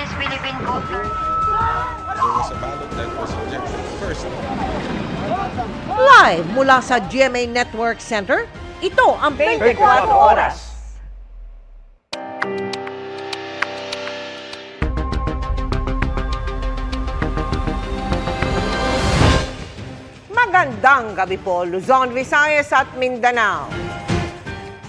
Chinese Philippine culture. There was a ballot that was rejected first. Live mula sa GMA Network Center, ito ang 24 Oras. Magandang gabi po, Luzon, Visayas at Mindanao.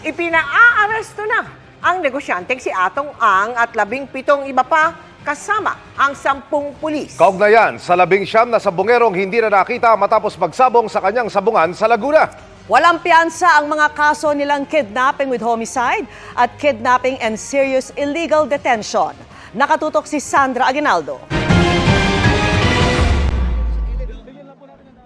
Ipinaaresto na ang negosyanteng si Atong Ang at 17 iba pa kasama ang 10 pulis. Kaugnayan sa 19 na sabongerong hindi na nakita matapos magsabong sa kanyang sabungan sa Laguna. Walang piyansa ang mga kaso nilang kidnapping with homicide at kidnapping and serious illegal detention. Nakatutok si Sandra Aguinaldo.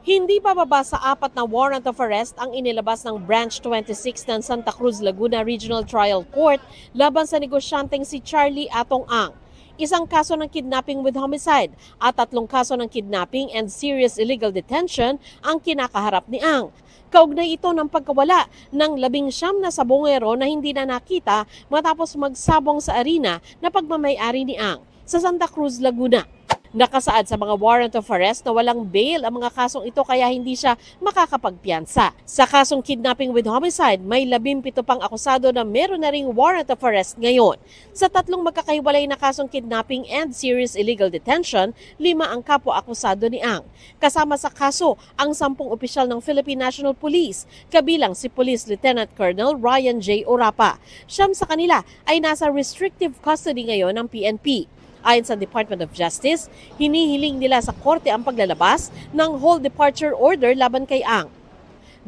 Hindi pababa sa 4 na warrant of arrest ang inilabas ng Branch 26 ng Santa Cruz Laguna Regional Trial Court laban sa negosyanteng si Charlie Atong Ang. Isang kaso ng kidnapping with homicide at 3 kaso ng kidnapping and serious illegal detention ang kinakaharap ni Ang. Kaugnay ito ng pagkawala ng 19 na sabongero na hindi na nakita matapos magsabong sa arena na pagmamay-ari ni Ang sa Santa Cruz, Laguna. Nakasaad sa mga warrant of arrest na walang bail ang mga kasong ito kaya hindi siya makakapagpiyansa. Sa kasong kidnapping with homicide, may 17 pang akusado na meron na ring warrant of arrest ngayon. Sa 3 magkakahiwalay na kasong kidnapping and serious illegal detention, 5 ang kapwa-akusado ni Ang. Kasama sa kaso ang 10 opisyal ng Philippine National Police, kabilang si Police Lieutenant Colonel Ryan J. Orapa. Siyam sa kanila ay nasa restrictive custody ngayon ng PNP. Ayon sa Department of Justice, hinihiling nila sa korte ang paglalabas ng whole departure order laban kay Ang.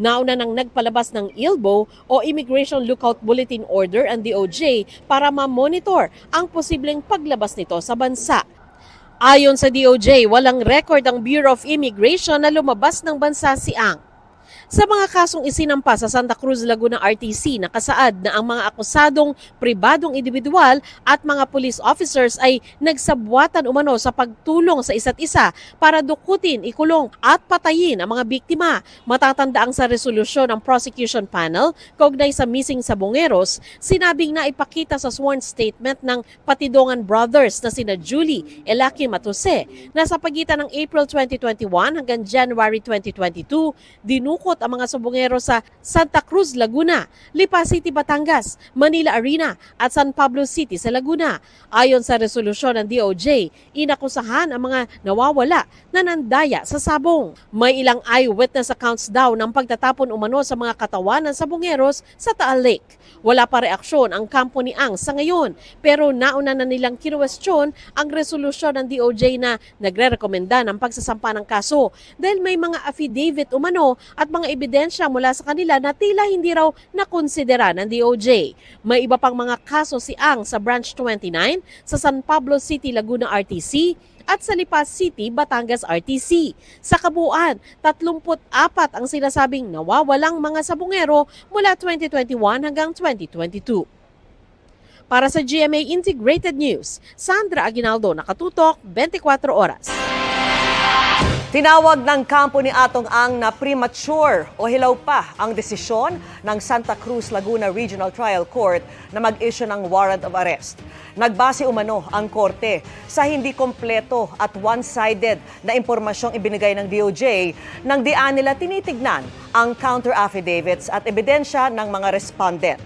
Nauna nang nagpalabas ng ILBO o Immigration Lookout Bulletin Order ang DOJ para ma-monitor ang posibleng paglabas nito sa bansa. Ayon sa DOJ, walang record ang Bureau of Immigration na lumabas ng bansa si Ang. Sa mga kasong isinampa sa Santa Cruz Laguna RTC, nakasaad na ang mga akusadong pribadong individual at mga police officers ay nagsabwatan umano sa pagtulong sa isa't isa para dukutin, ikulong at patayin ang mga biktima. Matatandaang sa resolusyon ng prosecution panel kaugnay sa missing sabongeros, sinabing na ipakita sa sworn statement ng Patidongan brothers na sina Julie Elaki Matuse na sa pagitan ng April 2021 hanggang January 2022, dinukot ang mga sabongero sa Santa Cruz, Laguna, Lipa City, Batangas, Manila Arena at San Pablo City sa Laguna. Ayon sa resolusyon ng DOJ, inakusahan ang mga nawawala na nandaya sa sabong. May ilang eyewitness accounts daw ng pagtatapon umano sa mga katawan ng sabongeros sa Taal Lake. Wala pa reaksyon ang kampo ni Ang sa ngayon, pero nauna na nilang kinuwestiyon ang resolusyon ng DOJ na nagre-rekomenda ng pagsasampa ng kaso dahil may mga affidavit umano at mga ebidensya mula sa kanila na tila hindi raw nakonsidera ng DOJ. May iba pang mga kaso si Ang sa Branch 29, sa San Pablo City, Laguna RTC at sa Lipa City, Batangas RTC. Sa kabuuan, 34 ang sinasabing nawawalang mga sabongero mula 2021 hanggang 2022. Para sa GMA Integrated News, Sandra Aguinaldo, nakatutok, 24 Oras. Tinawag ng kampo ni Atong Ang na premature o hilaw pa ang desisyon ng Santa Cruz Laguna Regional Trial Court na mag-issue ng warrant of arrest. Nagbase umano ang korte sa hindi kompleto at one-sided na impormasyong ibinigay ng DOJ nang dian nila tinitignan ang counter-affidavits at ebidensya ng mga respondent.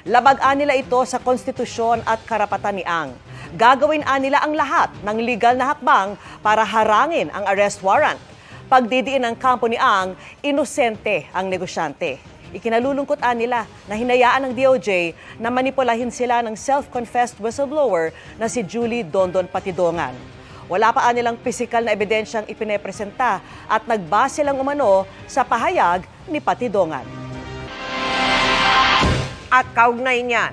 Labag-an nila ito sa konstitusyon at karapatan ni Ang. Gagawin nila ang lahat ng legal na hakbang para harangin ang arrest warrant. Pagdidiin ng kampo ni Ang, inosente ang negosyante. Ikinalulungkot nila na hinayaan ng DOJ na manipulahin sila ng self-confessed whistleblower na si Julie Dondon Patidongan. Wala pa nilang pisikal na ebidensyang ipinepresenta at nagbase lang umano sa pahayag ni Patidongan. At kaugnay niyan,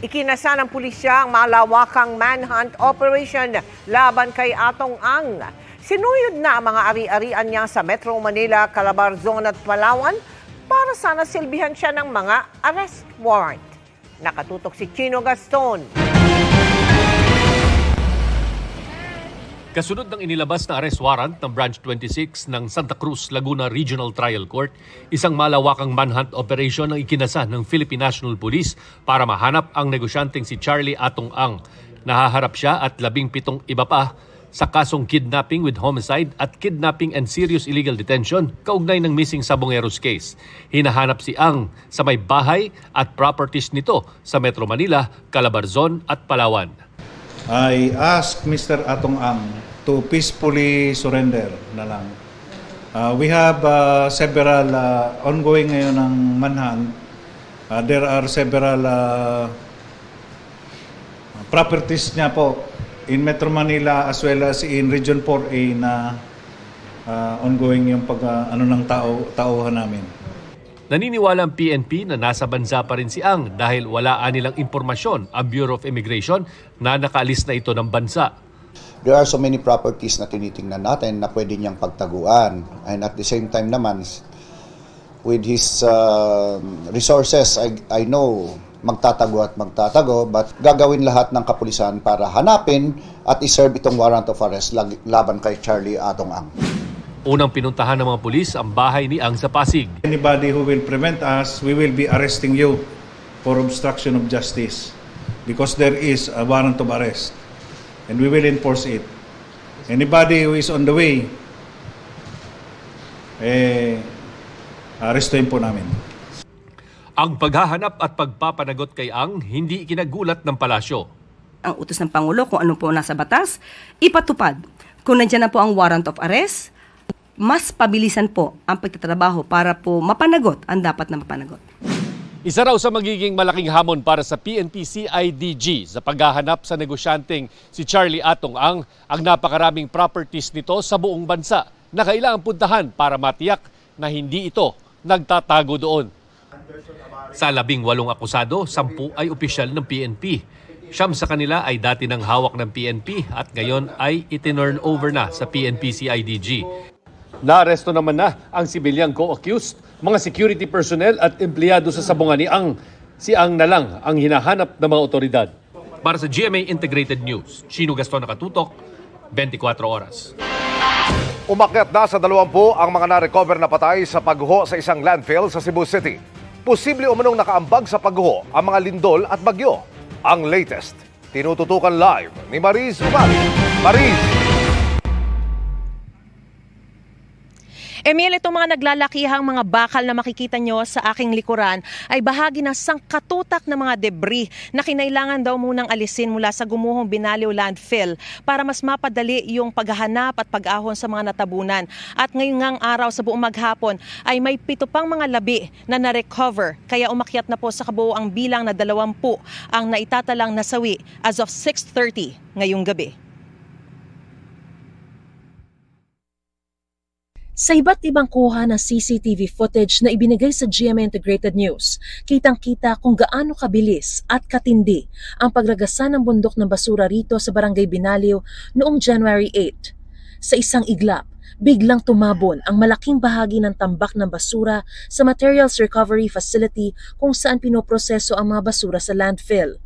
ikinasa ng pulisya ang malawakang manhunt operation laban kay Atong Ang. Sinuyod na ang mga ari-arian niya sa Metro Manila, Calabarzon at Palawan para sana silbihan siya ng mga arrest warrant. Nakatutok si Chino Gaston. Kasunod ng inilabas na arrest warrant ng Branch 26 ng Santa Cruz Laguna Regional Trial Court, isang malawakang manhunt operation ang ikinasa ng Philippine National Police para mahanap ang negosyanteng si Charlie Atong Ang. Nahaharap siya at 17 iba pa sa kasong kidnapping with homicide at kidnapping and serious illegal detention kaugnay ng missing Sabongeros case. Hinahanap si Ang sa may bahay at properties nito sa Metro Manila, Calabarzon at Palawan. I ask Mr. Atong Ang to peacefully surrender na lang. We have several ongoing ngayon ng manhunt. There are several properties niya po in Metro Manila as well as in Region 4A na ongoing yung ng tauhan namin. Naniniwala ang PNP na nasa bansa pa rin si Ang dahil wala nilang impormasyon ang Bureau of Immigration na nakaalis na ito ng bansa. There are so many properties na tinitingnan natin na pwede niyang pagtaguan. And at the same time naman, with his resources, I know magtatago at magtatago, but gagawin lahat ng kapulisan para hanapin at iserve itong warrant of arrest laban kay Charlie Atong Ang. Unang pinuntahan ng mga pulis ang bahay ni Ang sa Pasig. Anybody who will prevent us, we will be arresting you for obstruction of justice because there is a warrant of arrest and we will enforce it. Anybody who is on the way, arrestuhin po namin. Ang paghahanap at pagpapanagot kay Ang hindi ikinagulat ng palasyo. Ang utos ng Pangulo kung ano po nasa batas, ipatupad. Kung nandiyan na po ang warrant of arrest, mas pabilisan po ang pagtatrabaho para po mapanagot ang dapat na mapanagot. Isa raw sa magiging malaking hamon para sa PNP-CIDG sa paghahanap sa negosyanteng si Charlie Atong Ang napakaraming properties nito sa buong bansa na kailangang puntahan para matiyak na hindi ito nagtatago doon. Sa 18 akusado, 10 ay opisyal ng PNP. 9 sa kanila ay dati ng hawak ng PNP at ngayon ay itinurn over na sa PNP-CIDG. Naaresto naman na ang sibilyang co-accused, mga security personnel at empleyado sa sabungan ni Ang. Si Ang na lang ang hinahanap ng mga otoridad. Para sa GMA Integrated News, Chino Gaston nakatutok, 24 oras. Umakyat na sa 20 ang mga na-recover na patay sa pagguho sa isang landfill sa Cebu City. Posible umanong nakaambag sa pagguho ang mga lindol at bagyo. Ang latest, tinututukan live ni Mariz Uman. Mariz! Emil, itong mga naglalakihang mga bakal na makikita nyo sa aking likuran ay bahagi ng sangkatutak ng mga debris na kinailangan daw munang alisin mula sa gumuhong Binaliw landfill para mas mapadali yung paghahanap at pag-ahon sa mga natabunan. At ngayong ngang araw sa buong maghapon ay may 7 pang mga labi na na-recover, kaya umakyat na po sa kabuoang bilang na 20 ang naitatalang nasawi as of 6:30 ngayong gabi. Sa iba't ibang kuha ng CCTV footage na ibinigay sa GMA Integrated News, kitang-kita kung gaano kabilis at katindi ang pagragasa ng bundok ng basura rito sa Barangay Binaliw noong January 8. Sa isang iglap, biglang tumabon ang malaking bahagi ng tambak ng basura sa Materials Recovery Facility kung saan pinoproseso ang mga basura sa landfill.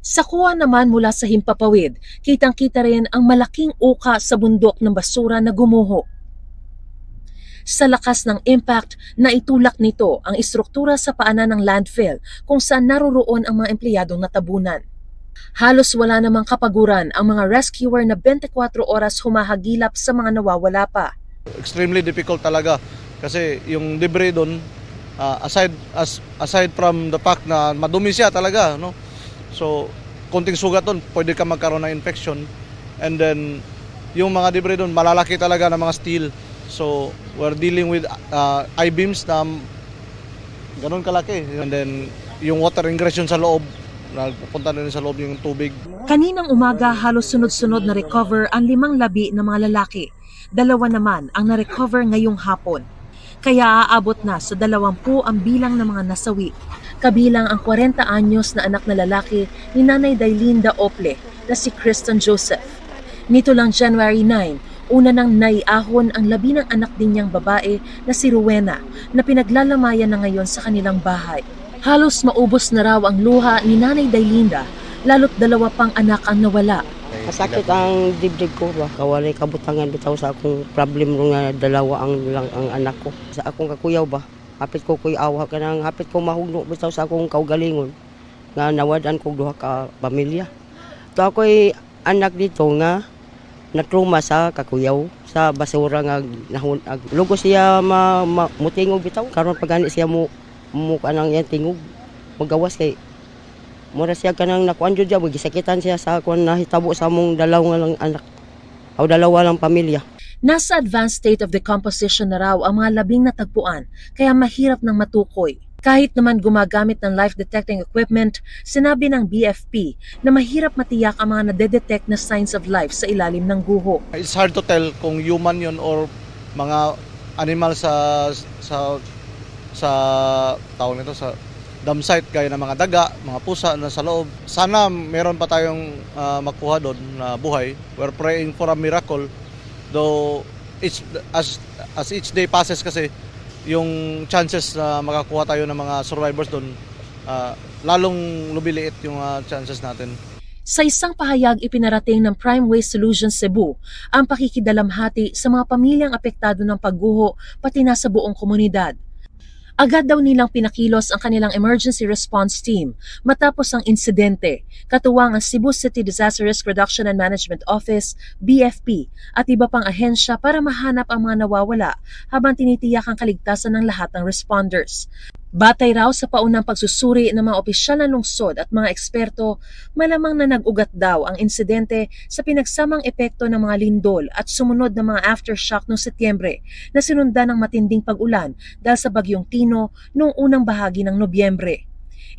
Sa kuha naman mula sa himpapawid, kitang-kita rin ang malaking uka sa bundok ng basura na gumuho. Sa lakas ng impact, naitulak nito ang istruktura sa paanan ng landfill kung saan naroroon ang mga empleyadong natabunan. Halos wala namang kapaguran ang mga rescuer na 24 oras humahagilap sa mga nawawala pa. Extremely difficult talaga kasi yung debris doon, aside from the fact na madumi siya talaga, no? So, konting sugat doon, pwede ka magkaroon ng infection. And then, yung mga debris doon, malalaki talaga ng mga steel. So, we're dealing with I-beams na ganun kalaki. And then, yung water ingression sa loob, nagpupunta na rin sa loob yung tubig. Kaninang umaga, halos sunod-sunod na recover ang 5 labi ng mga lalaki. 2 naman ang na-recover ngayong hapon. Kaya aabot na sa 20 ang bilang ng mga nasawi. Kabilang ang 40 anyos na anak na lalaki ni Nanay Dailinda Ople na si Kristen Joseph. Nito lang January 9, una nang naiahon ang 11 anak din niyang babae na si Rowena na pinaglalamayan na ngayon sa kanilang bahay. Halos maubos na raw ang luha ni Nanay Dailinda, lalo't 2 pang anak ang nawala. Masakit ang dibdib ko ba? Kawalay kabutangan bitaw sa akong problem nga 2 ang anak ko. Sa akong kakuyaw ba? Hapit ko kuy awa ka nang hapit ko mahugno bitaw sa akong kaugalingon. nga nawadan ko duha ka pamilya. To ako'y anak dito nga natruma sa kakuyaw sa basura nga lugo siya mutingog bitaw karon pagani siya mo kanang yan tingog magawas kay mura siya kanang nakuan jud siya gisakitan siya sa kuan nahitabo sa among dalawa lang anak o dalawa lang pamilya. Nasa advanced state of decomposition na raw ang mga labing natagpuan kaya mahirap nang matukoy. Kahit naman gumagamit ng life-detecting equipment, sinabi ng BFP na mahirap matiyak ang mga nadedetect na signs of life sa ilalim ng guho. It's hard to tell kung human yun or mga animal sa tawag nito sa dam site gaya ng mga daga, mga pusa na sa loob. Sana meron pa tayong makuha doon na buhay. We're praying for a miracle. Though as each day passes kasi yung chances na makakuha tayo ng mga survivors doon lalong lumiliit yung chances natin. Sa isang pahayag ipinarating ng Prime Waste Solutions Cebu ang pakikidalamhati sa mga pamilyang apektado ng pagguho pati na sa buong komunidad. Agad daw nilang pinakilos ang kanilang emergency response team matapos ang insidente, katuwang ang Cebu City Disaster Risk Reduction and Management Office, BFP, at iba pang ahensya para mahanap ang mga nawawala habang tinitiyak ang kaligtasan ng lahat ng responders. Batay raw sa paunang pagsusuri ng mga opisyal ng lungsod at mga eksperto, malamang na nag-ugat daw ang insidente sa pinagsamang epekto ng mga lindol at sumunod na mga aftershock noong Setyembre na sinundan ng matinding pag-ulan dahil sa bagyong Tino noong unang bahagi ng Nobyembre.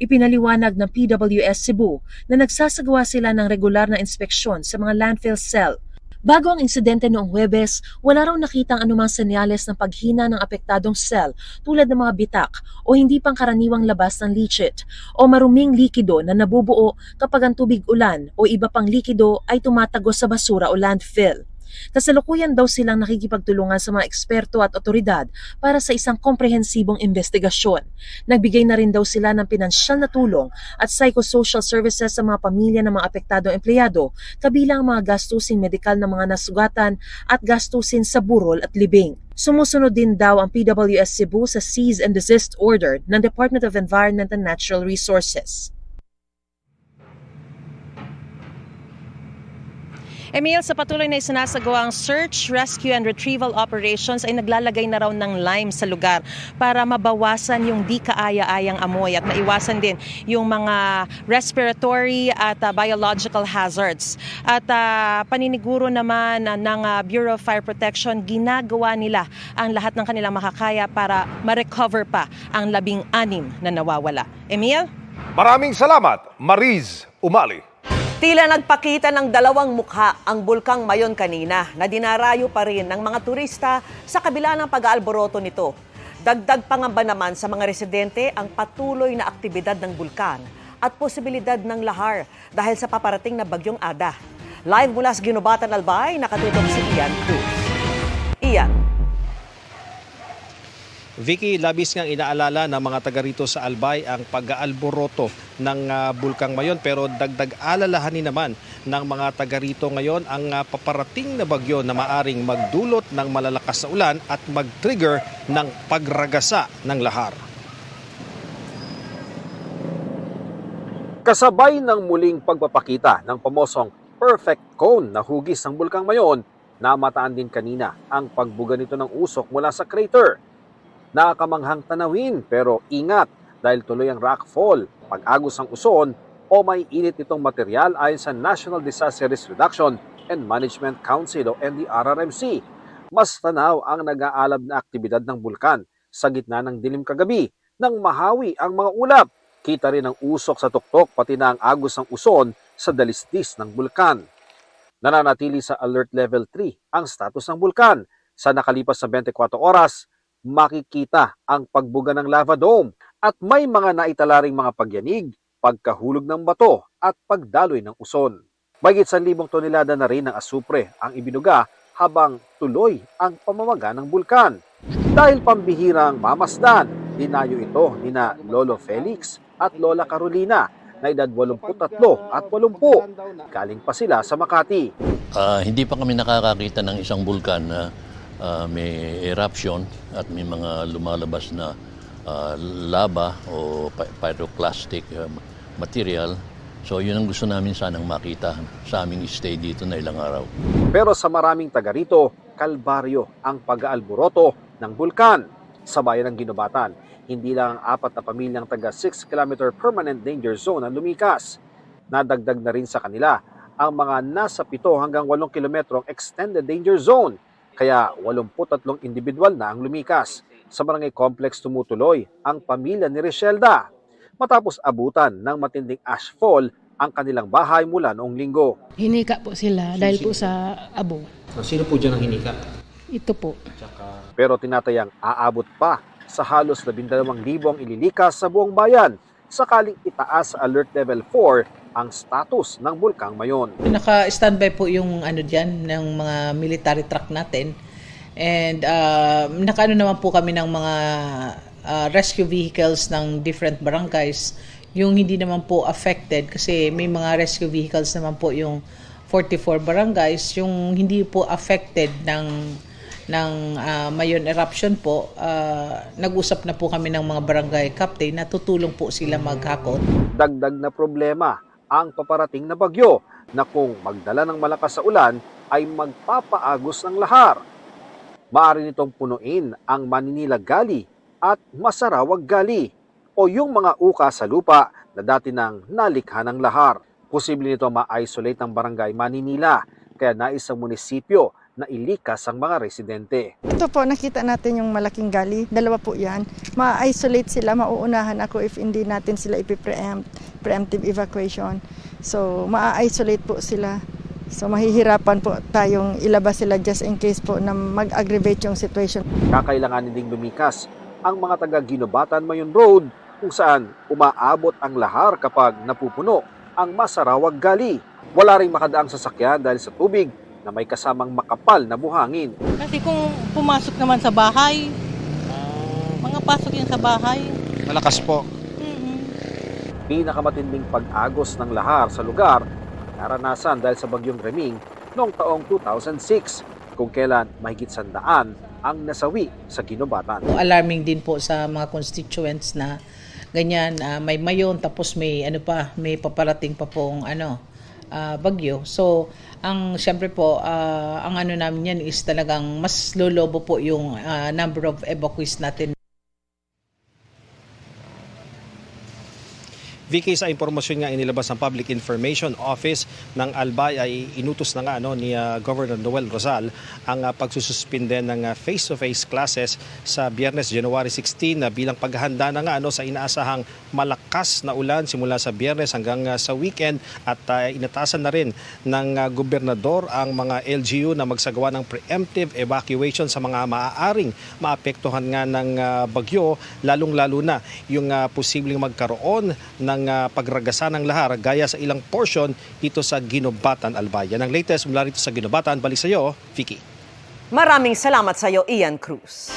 Ipinaliwanag ng PWS Cebu na nagsasagawa sila ng regular na inspeksyon sa mga landfill cell. Bago ang insidente noong Huwebes, wala raw nakitang anumang senyales ng paghina ng apektadong cell tulad ng mga bitak o hindi pangkaraniwang labas ng leachate o maruming likido na nabubuo kapag ang tubig ulan o iba pang likido ay tumatagos sa basura o landfill. Kasalukuyan daw silang nakikipagtulungan sa mga eksperto at otoridad para sa isang komprehensibong investigasyon. Nagbigay na rin daw sila ng pinansyal na tulong at psychosocial services sa mga pamilya ng mga apektadong empleyado, kabilang ang mga gastusin medikal ng mga nasugatan at gastusin sa burol at libing. Sumusunod din daw ang PWS Cebu sa Cease and Desist Order ng Department of Environment and Natural Resources. Emil, sa patuloy na isinasagawang search, rescue and retrieval operations ay naglalagay na raw ng lime sa lugar para mabawasan yung di kaaya-ayang amoy at maiwasan din yung mga respiratory at biological hazards. At paniniguro naman ng Bureau of Fire Protection, ginagawa nila ang lahat ng kanilang makakaya para ma-recover pa ang 16 na nawawala. Emil? Maraming salamat, Mariz Umali. Tila nagpakita ng dalawang mukha ang Bulkang Mayon kanina na dinarayo pa rin ng mga turista sa kabila ng pag-aalboroto nito. Dagdag pangamba naman sa mga residente ang patuloy na aktibidad ng bulkan at posibilidad ng lahar dahil sa paparating na bagyong Ada. Live mula sa Ginubatan, Albay, nakatutok si Ian Cruz. Ian. Vicky, labis ngang inaalala ng mga taga rito sa Albay ang pag-aalboroto ng Bulkang Mayon, pero dagdag alalahanin naman ng mga taga rito ngayon ang paparating na bagyo na maaring magdulot ng malalakas na ulan at mag-trigger ng pagragasa ng lahar. Kasabay ng muling pagpapakita ng pamosong perfect cone na hugis ng Bulkang Mayon, namataan din kanina ang pagbuga nito ng usok mula sa crater. Nakakamanghang tanawin pero ingat dahil tuloy ang rockfall, pag-agos ng uson o may init itong material ayon sa National Disaster Risk Reduction and Management Council o NDRRMC. Mas tanaw ang nag-aalab na aktibidad ng bulkan sa gitna ng dilim kagabi nang mahawi ang mga ulap. Kita rin ang usok sa tuktok pati na ang agos ng uson sa dalisdis ng bulkan. Nananatili sa Alert Level 3 ang status ng bulkan. Sa nakalipas na 24 oras, makikita ang pagbuga ng lava dome at may mga naitalaring mga pagyanig, pagkahulog ng bato at pagdaloy ng uson. Mahigit 1,000 tonelada na rin ng asupre ang ibinuga habang tuloy ang pamamaga ng bulkan. Dahil pambihirang mamasdan, dinayo ito nina Lolo Felix at Lola Carolina na edad 83 at 80. Galing pa sila sa Makati. Hindi pa kami nakakakita ng isang bulkan na may eruption at may mga lumalabas na lava o pyroclastic material. So yun ang gusto namin sanang makita sa aming stay dito na ilang araw. Pero sa maraming taga rito, kalbaryo ang pag-aalboroto ng bulkan. Sa bayan ng Ginobatan, hindi lang ang 4 na pamilyang taga 6-kilometer permanent danger zone ang lumikas. Nadagdag na rin sa kanila ang mga nasa 7 hanggang 8 kilometrong extended danger zone. Kaya 83 individual na ang lumikas. Sa barangay complex tumutuloy ang pamilya ni Rishelda matapos abutan ng matinding ashfall ang kanilang bahay mula noong linggo. Hinika po sila dahil po sa abo. Sino po dyan ang hinika? Ito po. Pero tinatayang aabot pa sa halos 12,000 ang ililikas sa buong bayan sakaling itaas sa alert level 4 ang status ng bulkang Mayon. Naka-standby po yung diyan ng mga military truck natin. And nakaano naman po kami ng mga rescue vehicles ng different barangays. Yung hindi naman po affected kasi may mga rescue vehicles naman po yung 44 barangays. Yung hindi po affected ng Mayon eruption po, nag-usap na po kami ng mga barangay captain na tutulong po sila maghakot. Dagdag na problema ang paparating na bagyo na kung magdala ng malakas sa ulan ay magpapaagos ng lahar. Maaari nitong punuin ang Maninila Gali at Masarawag Gali o yung mga uka sa lupa na dati nang nalikha ng lahar. Posible nito ma-isolate ang barangay Maninila kaya nais ang munisipyo na ilikas ang mga residente. Ito po, nakita natin yung malaking gali. 2 po yan. Ma-isolate sila, mauunahan ako if hindi natin sila preemptive evacuation. So, ma-isolate po sila. So, mahihirapan po tayong ilabas sila just in case po na mag-aggravate yung situation. Kakailanganin ding lumikas ang mga taga Ginobatan Mayon Road kung saan umaabot ang lahar kapag napupuno ang Masarawag Gali. Wala ring makadaang sasakyan dahil sa tubig na may kasamang makapal na buhangin. Kasi kung pumasok naman sa bahay, mga pasok yan sa bahay. Malakas po. Pinakamatinding pag-agos ng lahar sa lugar naranasan dahil sa bagyong Reming noong taong 2006 kung kailan mahigit 100 ang nasawi sa Ginobatan. Alarming din po sa mga constituents na ganyan, may Mayon tapos may may paparating pa pong bagyo. So, syempre po, ang namin yan is talagang mas lolobo po yung number of evacuees natin. Vicky, sa impormasyon nga inilabas ng Public Information Office ng Albay ay inutos na nga ni Governor Noel Rosal ang pagsususpinde ng face-to-face classes sa Biyernes, January 16 bilang paghahanda na nga sa inaasahang malakas na ulan simula sa Biyernes hanggang sa weekend at inatasan na rin ng gobernador ang mga LGU na magsagawa ng preemptive evacuation sa mga maaaring maapektuhan nga ng bagyo, lalong-lalo na yung posibleng magkaroon ng pagragasan ng lahar gaya sa ilang portion dito sa Ginobatan, Albay. Yan ang latest mula rito sa Ginobatan. Balik sa iyo, Vicky. Maraming salamat sa iyo, Ian Cruz.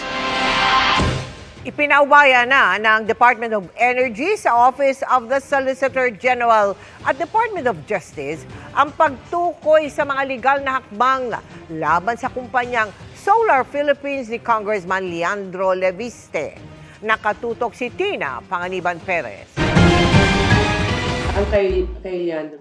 Ipinaubaya na ng Department of Energy sa Office of the Solicitor General at Department of Justice ang pagtukoy sa mga legal na hakbang laban sa kumpanyang Solar Philippines ni Congressman Leandro Leviste. Nakatutok si Tina Panganiban Perez.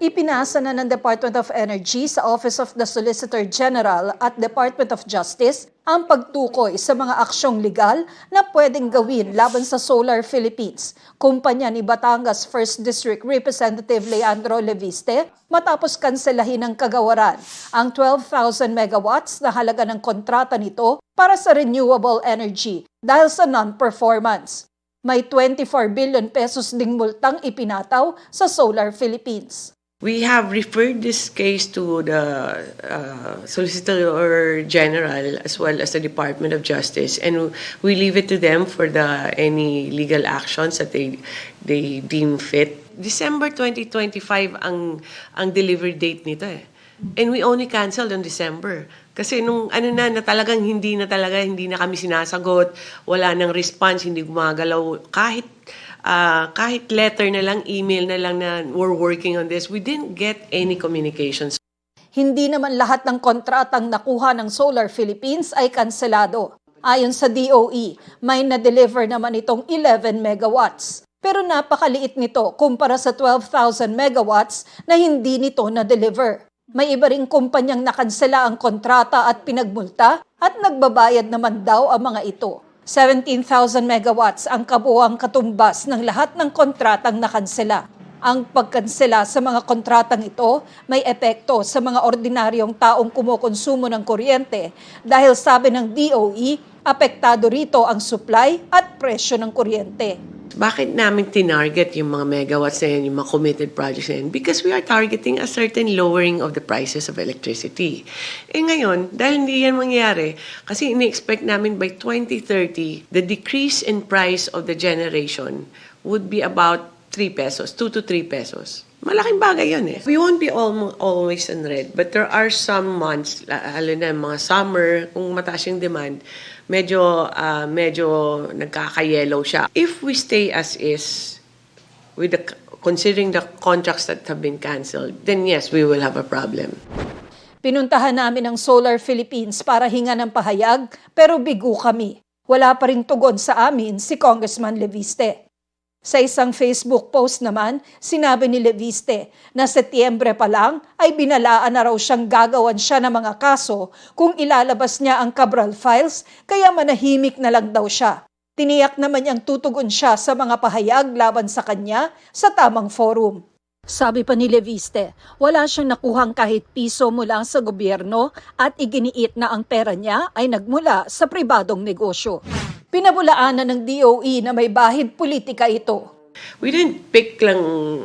Ipinasa na ng Department of Energy sa Office of the Solicitor General at Department of Justice ang pagtukoy sa mga aksyong legal na pwedeng gawin laban sa Solar Philippines, kumpanya ni Batangas 1st District Representative Leandro Leviste, matapos kanselahin ng kagawaran ang 12,000 megawatts na halaga ng kontrata nito para sa renewable energy dahil sa non-performance. May 24 billion pesos ding multang ipinataw sa Solar Philippines. We have referred this case to the Solicitor General as well as the Department of Justice, and we leave it to them for any legal actions that they deem fit. December 2025 ang delivery date nito eh. And we only canceled on December. Kasi nung na talagang hindi na kami sinasagot, wala nang response, hindi gumagalaw, kahit letter na lang, email na lang na we're working on this, we didn't get any communications. Hindi naman lahat ng kontratang nakuha ng Solar Philippines ay kanselado. Ayon sa DOE, may na-deliver naman itong 11 megawatts. pero napakaliit nito kumpara sa 12,000 megawatts na hindi nito na-deliver. May iba ring kumpanyang nakansela ang kontrata at pinagmulta at nagbabayad naman daw ang mga ito. 17,000 megawatts ang kabuuang katumbas ng lahat ng kontratang nakansela. Ang pagkansela sa mga kontratang ito may epekto sa mga ordinaryong taong kumukonsumo ng kuryente dahil sabi ng DOE, apektado rito ang supply at presyo ng kuryente. Bakit namin tinarget yung mga megawatts na yan, yung mga committed projects na yan? Because we are targeting a certain lowering of the prices of electricity. Ngayon, dahil hindi yan mangyayari, kasi ini-expect namin by 2030, the decrease in price of the generation would be about 3 pesos, 2 to 3 pesos. Malaking bagay yun eh. We won't be always in red, but there are some months, lalo na mga summer, kung mataas yung demand, medyo nagkaka-yellow siya. If we stay as is, with considering the contracts that have been canceled, then yes, we will have a problem. Pinuntahan namin ang Solar Philippines para hinga ng pahayag, pero bigo kami. Wala pa rin tugon sa amin si Congressman Leviste. Sa isang Facebook post naman, sinabi ni Leviste na Setyembre pa lang ay binalaan na raw siyang gagawan siya ng mga kaso kung ilalabas niya ang Cabral files, kaya manahimik na lang daw siya. Tiniyak naman niyang tutugon siya sa mga pahayag laban sa kanya sa tamang forum. Sabi pa ni Leviste, wala siyang nakuhang kahit piso mula sa gobyerno at iginiit na ang pera niya ay nagmula sa pribadong negosyo. Pinabulaanan ng DOE na may bahid politika ito. We didn't pick lang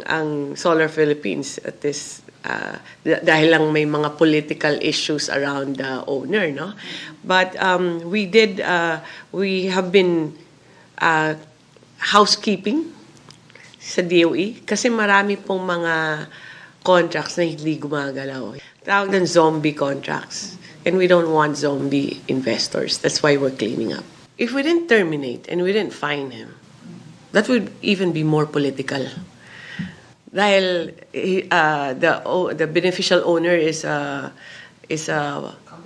ang Solar Philippines at this dahil lang may mga political issues around the owner, no? But we have been housekeeping sa DOE kasi marami pong mga contracts na hindi gumagalaw. Tawag ng zombie contracts. And we don't want zombie investors. That's why we're cleaning up. If we didn't terminate and we didn't fine him, that would even be more political. Dahil the beneficial owner is a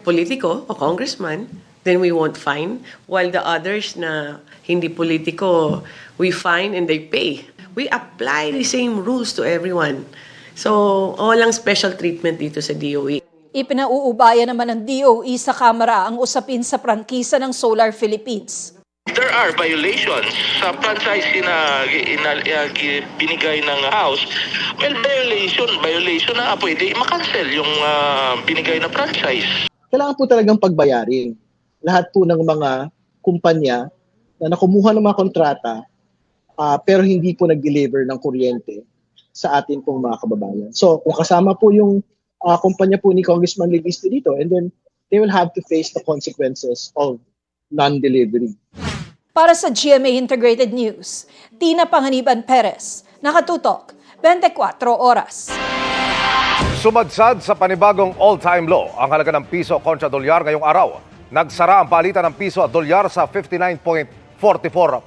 politiko, a congressman, then we won't fine. While the others na hindi politiko, we fine and they pay. We apply the same rules to everyone. So, walang special treatment dito sa DOE. Ipinauubaya naman ng DOE sa Kamara ang usapin sa prangkisa ng Solar Philippines. There are violations sa franchise na binigay ng House. Well, violation na pwede makancel yung binigay na franchise. Kailangan po talagang pagbayarin lahat po ng mga kumpanya na nakumuha ng mga kontrata pero hindi po nag-deliver ng kuryente sa atin pong mga kababayan. So, kung kasama po yung kumpanya po ni Congressman Leviste dito, and then they will have to face the consequences of non-delivery. Para sa GMA Integrated News, Tina Panganiban Perez, nakatutok, 24 oras. Sumadsad sa panibagong all-time low ang halaga ng piso kontra dolyar ngayong araw. Nagsara ang palitan ng piso at dolyar sa 59.44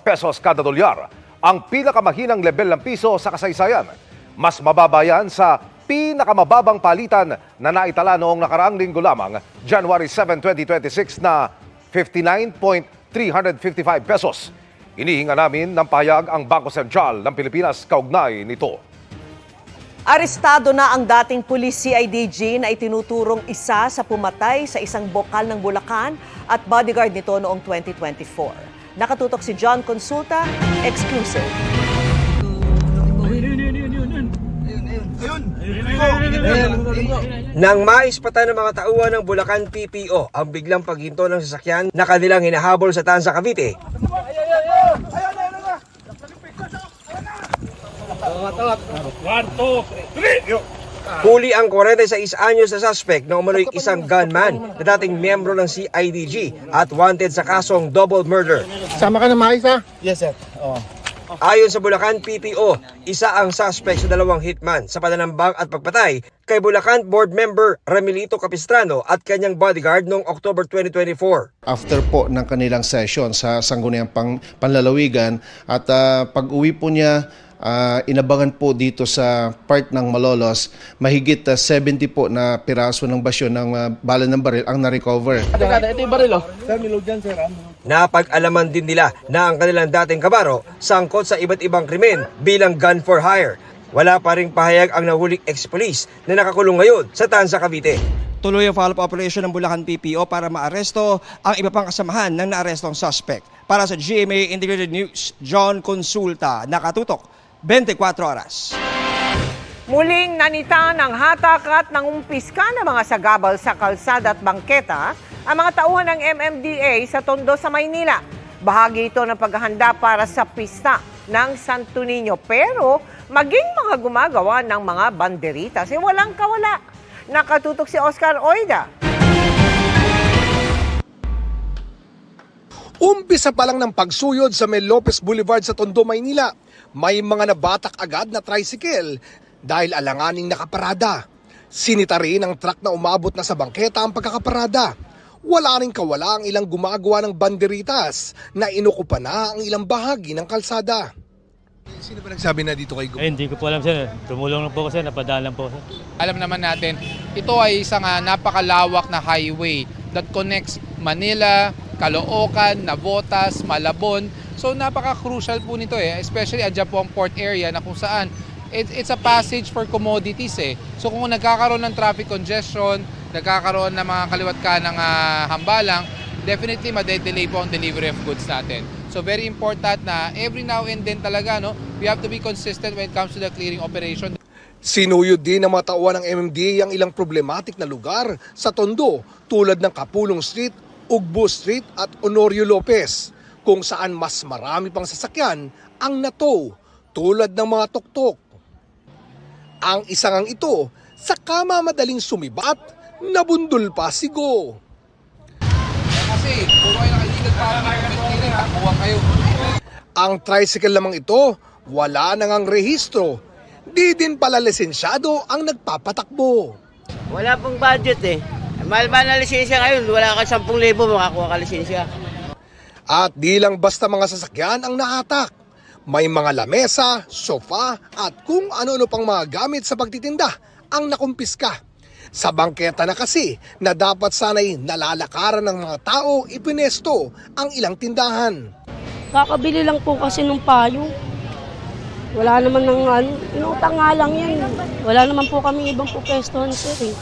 pesos kada dolyar, ang pinakamahinang level ng piso sa kasaysayan. Mas mababa yan sa pinakamababang palitan na naitala noong nakaraang linggo lamang, January 7, 2026 na 59.355 pesos. Inihinga namin ng pahayag ang Bangko Sentral ng Pilipinas kaugnay nito. Arestado na ang dating pulis CIDG na itinuturong isa sa pumatay sa isang bokal ng Bulacan at bodyguard nito noong 2024. Nakatutok si John Consulta, exclusive. Nang maispatan ng mga tauhan ng Bulacan PPO ang biglang paghinto ng sasakyan na kanilang hinahabol sa Tanza, Cavite. Huli ang 46 anyos na suspect na umano'y isang gunman na dating miyembro ng CIDG at wanted sa kasong double murder. Sama ka na maayos ha? Yes sir. Ayon sa Bulacan PPO, isa ang suspect sa dalawang hitman sa pananambang at pagpatay kay Bulacan Board Member Ramilito Capistrano at kanyang bodyguard noong October 2024. After po ng kanilang session sa Sangguniang Panlalawigan at pag-uwi po niya inabangan po dito sa part ng Malolos, mahigit 70 po na piraso ng basyo ng bala ng baril ang na-recover. Ito yung baril, oh. Napag-alaman din nila na ang kanilang dating kabaro sangkot sa iba't ibang krimen bilang gun for hire. Wala pa ring pahayag ang nahuling ex-police na nakakulong ngayon sa Tanza, Cavite. Tuloy ang follow-up operation ng Bulacan PPO para maaresto ang iba pang kasamahan ng naarestong suspect. Para sa GMA Integrated News, John Consulta, nakatutok 24 oras. Muling nanita ng hatak at nangumpiska ng mga sagabal sa kalsada at bangketa ang mga tauhan ng MMDA sa Tondo sa Maynila. Bahagi ito ng paghahanda para sa pista ng Santo Niño. Pero maging mga gumagawa ng mga banderitas, walang kawala. Nakatutok si Oscar Oida. Umpisa pa lang ng pagsuyod sa Mel Lopez Boulevard sa Tondo, Maynila. May mga nabatak agad na tricycle dahil alanganing nakaparada. Sinita rin ang truck na umabot na sa bangketa ang pagkakaparada. Wala rin kawala ang ilang gumagawa ng banderitas na inukupa na ang ilang bahagi ng kalsada. Sino ba nagsabi na dito kay Hindi ko po alam sir. Tumulong lang po kasi, napadaan lang po. Alam naman natin, ito ay isang napakalawak na highway that connects Manila, Caloocan, Navotas, Malabon. So napaka-crucial po nito especially at dyan po ang port area na kung saan it's a passage for commodities So kung nagkakaroon ng traffic congestion, nagkakaroon ng mga kaliwat ka ng hambalang, definitely madedelay po ang delivery of goods natin. So very important na every now and then talaga, we have to be consistent when it comes to the clearing operation. Sinuyod din ng mga tauhan ng MMDA ang ilang problematic na lugar sa Tondo tulad ng Kapulong Street, Ugbo Street at Honorio Lopez, kung saan mas marami pang sasakyan ang natow tulad ng mga tuktok. Ang isang ito, sa madaling sumibat, nabundol pa si Go. Kasi puro kayo nakikita pa kayo. Ang tricycle lamang ito, wala nang rehistro. Di din pala lisensyado ang nagpapatakbo. Wala pong budget Mahal-mahal na lisensya ngayon, wala ka 10,000 makakuha ka lisensya. At di lang basta mga sasakyan ang nahatak. May mga lamesa, sofa at kung ano-ano pang mga gamit sa pagtitinda ang nakumpiska. Sa bangketa na kasi na dapat sana'y nalalakaran ng mga tao, ipinesto ang ilang tindahan. Kakabili lang po kasi ng payo. Wala naman ng inutang nga lang yan. Wala naman po kami ibang pupestohan sir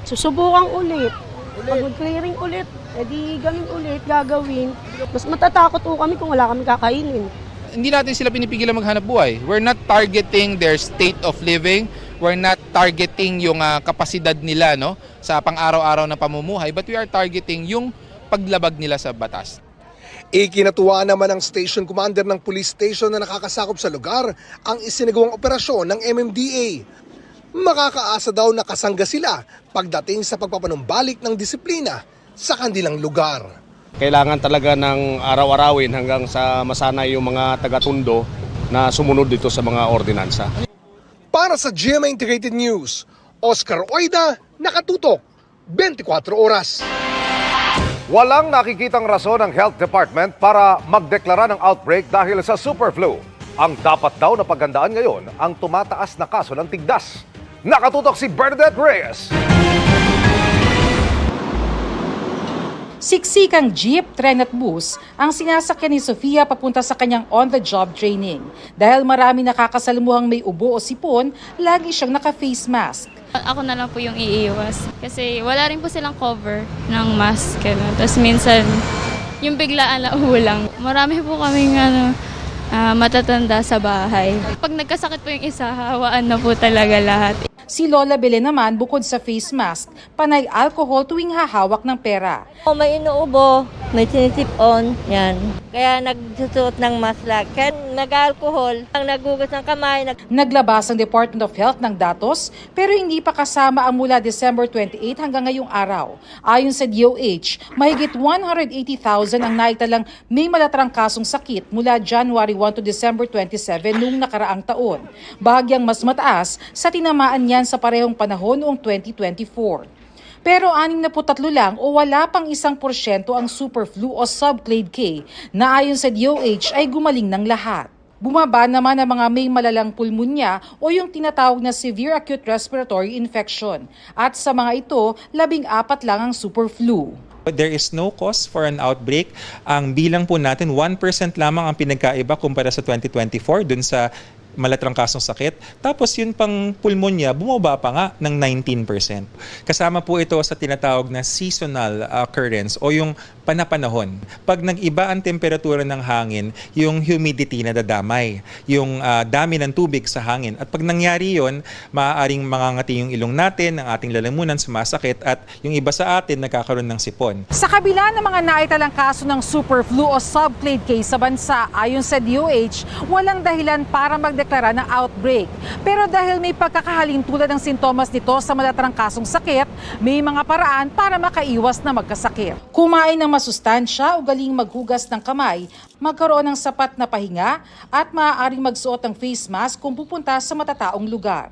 Susubukan ulit. Pag mag-clearing ulit, edi ganun ulit gagawin. Mas matatakot po kami kung wala kami kakainin. Hindi natin sila pinipigilan maghanap buhay. We're not targeting their state of living. We're not targeting yung kapasidad nila sa pang-araw-araw na pamumuhay, but we are targeting yung paglabag nila sa batas. Ikinatuwa naman ng station commander ng police station na nakakasakop sa lugar ang isinagawang operasyon ng MMDA. Makakaasa daw na kasangga sila pagdating sa pagpapanumbalik ng disiplina sa kanilang lugar. Kailangan talaga ng araw-arawin hanggang sa masanay yung mga taga-Tondo na sumunod dito sa mga ordinansa. Para sa GMA Integrated News, Oscar Oida, nakatutok 24 oras. Walang nakikitang rason ng Health Department para magdeklara ng outbreak dahil sa superflu. Ang dapat daw na paghandaan ngayon ang tumataas na kaso ng tigdas. Nakatutok si Bernadette Reyes. Siksikang jeep, tren at bus ang sinasakyan ni Sofia papunta sa kanyang on-the-job training. Dahil marami nakakasalamuhang may ubo o sipon, lagi siyang naka-face mask. Ako na lang po yung iiwas kasi wala rin po silang cover ng mask. Tapos minsan, yung biglaan na ulang. Marami po kaming matatanda sa bahay. Pag nagkasakit po yung isa, hawaan na po talaga lahat. Si Lola Belen naman, bukod sa face mask, panay alcohol tuwing hahawak ng pera. May inuubo, may tinitip-on, yan. Kaya nagsusuot ng mask lagi. Kaya nag-alcohol, ang nagugas ng kamay. Naglabas ang Department of Health ng datos, pero hindi pa kasama ang mula December 28 hanggang ngayong araw. Ayon sa DOH, mahigit 180,000 ang naitalang may malatrang kasong sakit mula January 1 to December 27 noong nakaraang taon. Bahagyang mas mataas sa tinamaan niyan sa parehong panahon noong 2024. Pero 63 lang o wala pang 1% ang superflu o subclade K na ayon sa DOH ay gumaling ng lahat. Bumaba naman ang mga may malalang pulmonya o yung tinatawag na severe acute respiratory infection. At sa mga ito, 14 lang ang super flu. There is no cause for an outbreak. Ang bilang po natin, 1% lamang ang pinagkaiba kumpara sa 2024 dun sa malatrangkasong sakit. Tapos yun pang pulmonya, bumaba pa nga ng 19%. Kasama po ito sa tinatawag na seasonal occurrence o yung panapanahon. Pag nag-iba ang temperatura ng hangin, yung humidity na dadamay, yung dami ng tubig sa hangin. At pag nangyari yun, maaaring mangangati yung ilong natin, ang ating lalamunan sumasakit at yung iba sa atin nagkakaroon ng sipon. Sa kabila ng mga naitalang kaso ng super flu o subclade case sa bansa, ayon sa DOH, walang dahilan para magdeklara ng outbreak. Pero dahil may pagkakahalin tulad ng sintomas nito sa malatrangkasong sakit, may mga paraan para makaiwas na magkasakit. Kumain ng masustansya, ugaling maghugas ng kamay, magkaroon ng sapat na pahinga, at maaaring magsuot ng face mask kung pupunta sa matataong lugar.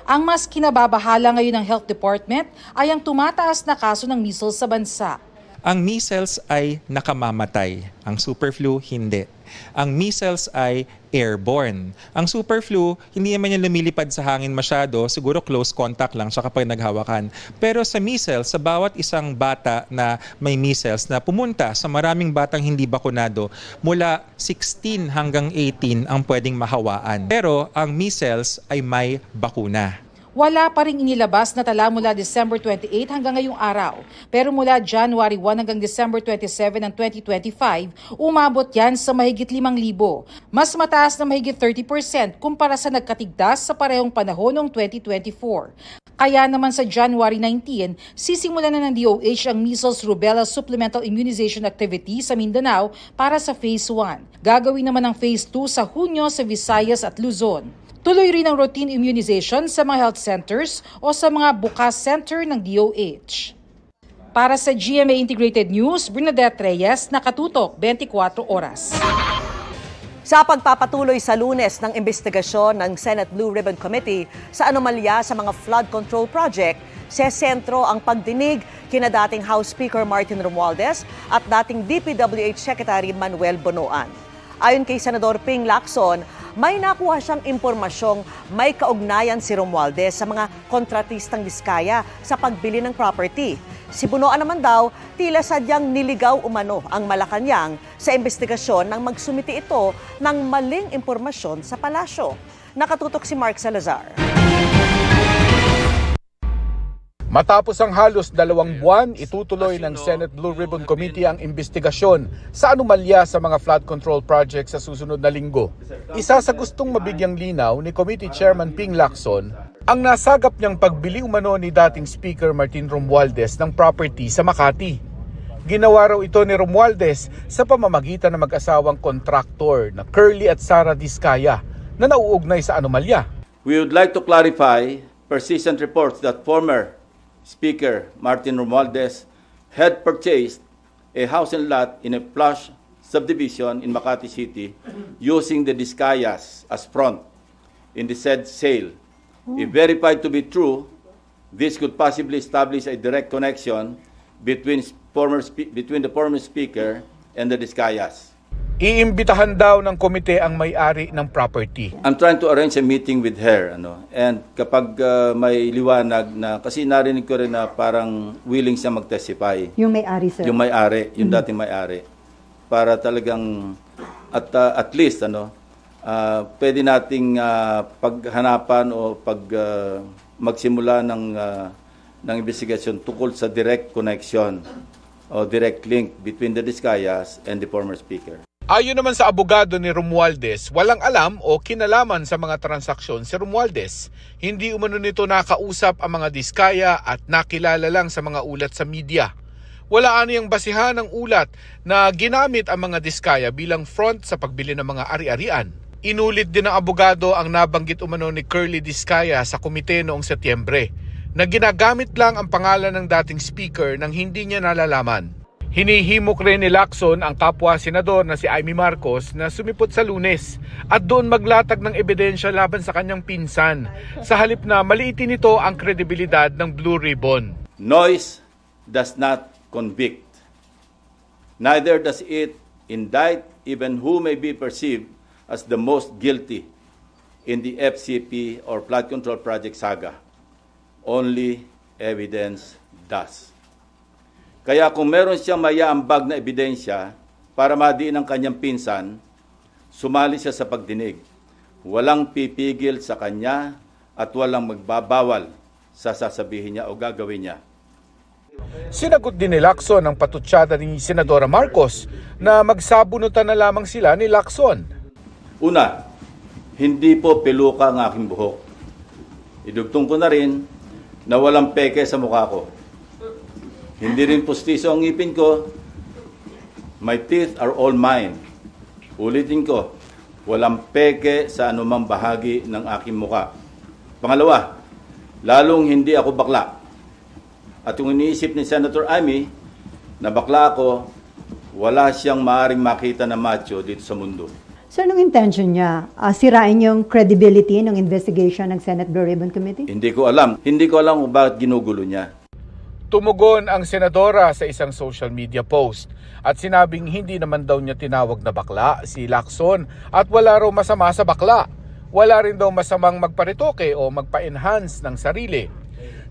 Ang mas kinababahala ngayon ng Health Department ay ang tumataas na kaso ng measles sa bansa. Ang measles ay nakamamatay. Ang superflu, hindi. Ang measles ay airborne. Ang superflu, hindi naman yan lumilipad sa hangin masyado, siguro close contact lang siya kapag naghawakan. Pero sa measles, sa bawat isang bata na may measles na pumunta sa maraming batang hindi bakunado, mula 16 hanggang 18 ang pwedeng mahawaan. Pero ang measles ay may bakuna. Wala pa ring inilabas na tala mula December 28 hanggang ngayong araw. Pero mula January 1 hanggang December 27 ng 2025, umabot yan sa mahigit 5,000. Mas mataas na mahigit 30% kumpara sa nagkatigdas sa parehong panahon noong 2024. Kaya naman sa January 19, sisimulan na ng DOH ang Measles Rubella Supplemental Immunization Activity sa Mindanao para sa Phase 1. Gagawin naman ang Phase 2 sa Hunyo sa Visayas at Luzon. Tuloy rin ang routine immunization sa mga health centers o sa mga bukas center ng DOH. Para sa GMA Integrated News, Bernadette Reyes, nakatutok 24 oras. Sa pagpapatuloy sa Lunes ng investigasyon ng Senate Blue Ribbon Committee sa anomalya sa mga flood control project, sa sentro ang pagdinig kina dating House Speaker Martin Romualdez at dating DPWH Secretary Manuel Bonoan. Ayon kay Senador Ping Lacson, may nakuha siyang impormasyong may kaugnayan si Romualdez sa mga kontratistang Diskaya sa pagbili ng property. Si Bonoan naman daw, tila sadyang niligaw umano ang Malacanang sa investigasyon nang magsumiti ito ng maling impormasyon sa palasyo. Nakatutok si Mark Salazar. Matapos ang halos 2 buwan, itutuloy ng Senate Blue Ribbon Committee ang investigasyon sa anomalya sa mga flood control projects sa susunod na linggo. Isa sa gustong mabigyang linaw ni Committee Chairman Ping Lacson ang nasagap niyang pagbili umano ni dating Speaker Martin Romualdez ng property sa Makati. Ginawa raw ito ni Romualdez sa pamamagitan ng mag-asawang kontraktor na Curly at Sara Diskaya na nauugnay sa anomalya. We would like to clarify persistent reports that former Speaker Martin Romualdez had purchased a house and lot in a plush subdivision in Makati City using the Diskayas as front in the said sale. If verified to be true, this could possibly establish a direct connection between the former Speaker and the Diskayas. Iimbitahan daw ng komite ang may-ari ng property. I'm trying to arrange a meeting with her, and kapag may liwanag na, kasi narinig ko rin na parang willing siya mag-testify. Yung may-ari, sir? Yung may-ari, yung dating may-ari. Para talagang, at least, pwede nating paghanapan o magsimula ng investigasyon tungkol sa direct connection o direct link between the Diskayas and the former Speaker. Ayon naman sa abogado ni Romualdez, walang alam o kinalaman sa mga transaksyon si Romualdez. Hindi umano nito nakausap ang mga Diskaya at nakilala lang sa mga ulat sa media. Wala aniyang basihan ng ulat na ginamit ang mga Diskaya bilang front sa pagbili ng mga ari-arian. Inulit din ng abogado ang nabanggit umano ni Curly Diskaya sa komite noong Setyembre, na ginagamit lang ang pangalan ng dating speaker nang hindi niya nalalaman. Hinihimok rin ni Lacson ang kapwa senador na si Amy Marcos na sumipot sa Lunes at doon maglatag ng ebidensya laban sa kanyang pinsan, sa halip na maliitin nito ang kredibilidad ng Blue Ribbon. Noise does not convict. Neither does it indict even who may be perceived as the most guilty in the FCP or Flood Control Project saga. Only evidence does. Kaya kung meron siyang mayaambag na ebidensya para madiin ang kanyang pinsan, sumali siya sa pagdinig. Walang pipigil sa kanya at walang magbabawal sa sasabihin niya o gagawin niya. Sinagot din ni Lacson ang patutsada ni Senadora Marcos na magsabunutan na lamang sila ni Lacson. Una, hindi po peluka ang aking buhok. Idugtong ko na rin na walang peke sa mukha ko. Hindi rin pustiso ang ngipin ko. My teeth are all mine. Ulitin ko, walang peke sa anumang bahagi ng aking mukha. Pangalawa, lalong hindi ako bakla. At kung iniisip ni Senator Amy na bakla ako, wala siyang maaring makita na macho dito sa mundo. So, anong intention niya? Sirain yung credibility ng investigation ng Senate Blue Ribbon Committee? Hindi ko alam. Hindi ko alam kung bakit ginugulo niya. Tumugon ang senadora sa isang social media post at sinabing hindi naman daw niya tinawag na bakla si Lacson at wala raw masama sa bakla. Wala rin daw masamang magparitoke o magpa-enhance ng sarili.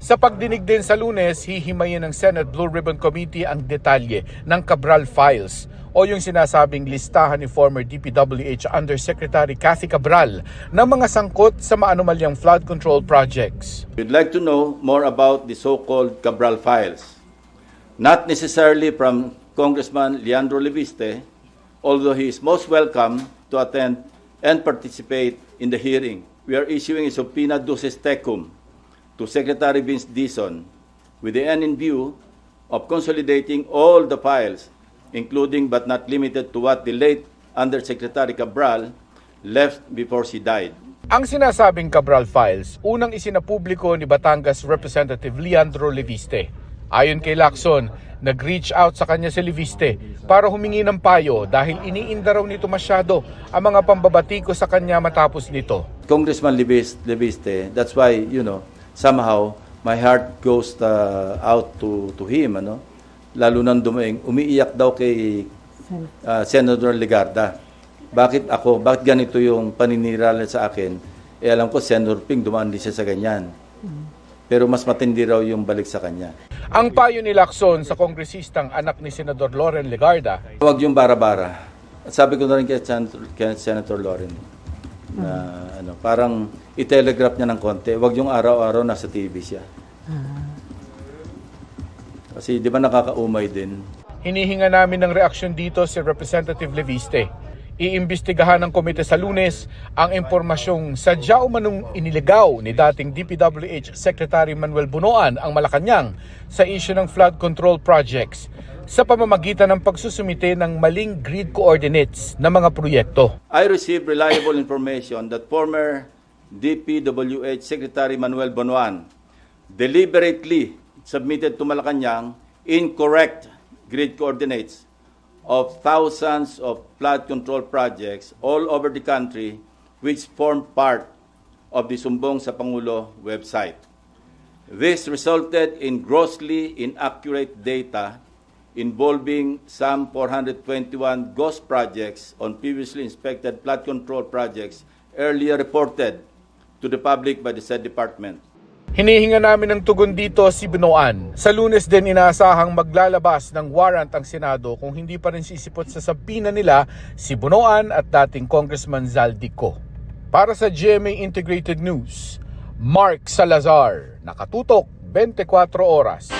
Sa pagdinig din sa Lunes, hihimayin ng Senate Blue Ribbon Committee ang detalye ng Cabral Files o yung sinasabing listahan ni former DPWH Undersecretary Cathy Cabral ng mga sangkot sa maanumalyang flood control projects. We'd like to know more about the so-called Cabral Files. Not necessarily from Congressman Leandro Leviste, although he is most welcome to attend and participate in the hearing. We are issuing a subpoena duces tecum to Secretary Vince Dizon with the end in view of consolidating all the files, including but not limited to what the late Undersecretary Cabral left before she died. Ang sinasabing Cabral Files, unang isinapubliko ni Batangas Representative Leandro Leviste. Ayon kay Lacson, nag-reach out sa kanya si Leviste para humingi ng payo dahil iniinda raw nito masyado ang mga pambabatiko sa kanya matapos nito. Congressman Leviste, that's why, somehow my heart goes out to him, lalo nang umiiyak daw kay Senator Legarda. Bakit ako? Bakit ganito yung paninirala sa akin? Alam ko, Senator Ping, dumaan din siya sa ganyan. Pero mas matindi raw yung balik sa kanya. Ang payo ni Lacson sa kongresistang anak ni Senador Loren Legarda. Huwag yung bara-bara. At sabi ko na rin kay Senator Loren, na parang i-telegraph niya ng konti. Huwag yung araw-araw nasa TV siya. Kasi di ba nakakaumay din? Hinihinga namin ng reaksyon dito si Representative Leviste. Iimbestigahan ng komite sa Lunes ang impormasyong sadya umanong iniligaw ni dating DPWH Secretary Manuel Bunoan ang Malacanang sa issue ng flood control projects sa pamamagitan ng pagsusumite ng maling grid coordinates ng mga proyekto. I received reliable information that former DPWH Secretary Manuel Bunoan deliberately submitted to Malacanang incorrect grid coordinates of thousands of flood control projects all over the country which form part of the Sumbong sa Pangulo website. This resulted in grossly inaccurate data involving some 421 ghost projects on previously inspected flood control projects earlier reported to the public by the said department. Hinihinga namin ng tugon dito si Bunoan. Sa Lunes din inaasahang maglalabas ng warrant ang Senado kung hindi pa rin sisipot sa sabina nila si Bunoan at dating Congressman Zaldico. Para sa GMA Integrated News, Mark Salazar, nakatutok 24 oras.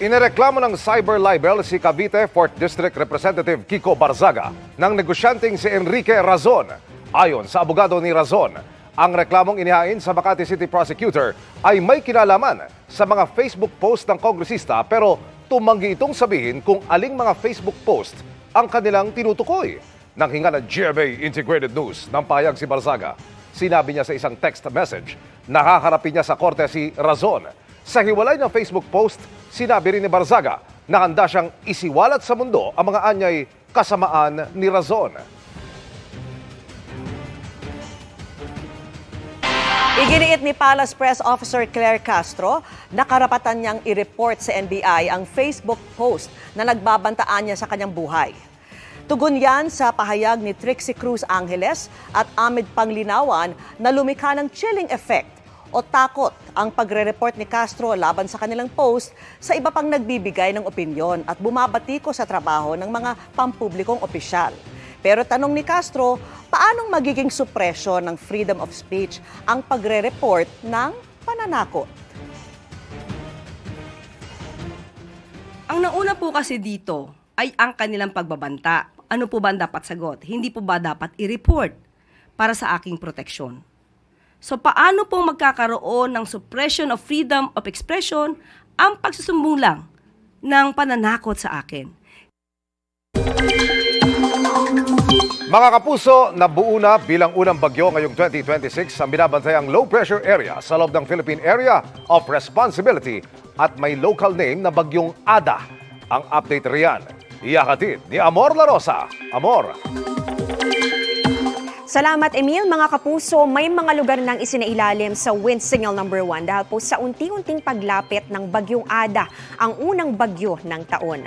Inireklamo ng cyber libel si Cavite 4th District Representative Kiko Barzaga ng negosyanteng si Enrique Razon. Ayon sa abogado ni Razon, ang reklamong inihain sa Makati City Prosecutor ay may kinalaman sa mga Facebook post ng kongresista pero tumanggi itong sabihin kung aling mga Facebook post ang kanilang tinutukoy. Nang hinga ng GMA Integrated News ng pahayag si Barzaga, sinabi niya sa isang text message na haharapin niya sa korte si Razon. Sa hiwalay ng Facebook post, sinabi rin ni Barzaga na handa siyang isiwalat sa mundo ang mga anyay kasamaan ni Razon. Iginiit ni Palace Press Officer Claire Castro na karapatan niyang i-report sa NBI ang Facebook post na nagbabantaan niya sa kanyang buhay. Tugon yan sa pahayag ni Trixie Cruz Angeles at Ahmed Panglinawan na lumikha ng chilling effect o takot ang pagre-report ni Castro laban sa kanilang post sa iba pang nagbibigay ng opinyon at bumabatiko sa trabaho ng mga pampublikong opisyal. Pero tanong ni Castro, paanong magiging supresyon ng freedom of speech ang pagre-report ng pananakot? Ang nauna po kasi dito ay ang kanilang pagbabanta. Ano po ba ang dapat sagot? Hindi po ba dapat i-report para sa aking proteksyon? So paano po magkakaroon ng suppression of freedom of expression ang pagsusumbong lang ng pananakot sa akin? Mga kapuso, nabuo na bilang unang bagyo ngayong 2026 ang binabantayang low pressure area sa loob ng Philippine Area of Responsibility at may local name na bagyong Ada. Ang update riyan, iakatid ni Amor La Rosa. Amor. Salamat, Emil. Mga kapuso, may mga lugar nang isinailalim sa wind signal number 1 dahil po sa unti-unting paglapit ng bagyong Ada, ang unang bagyo ng taon.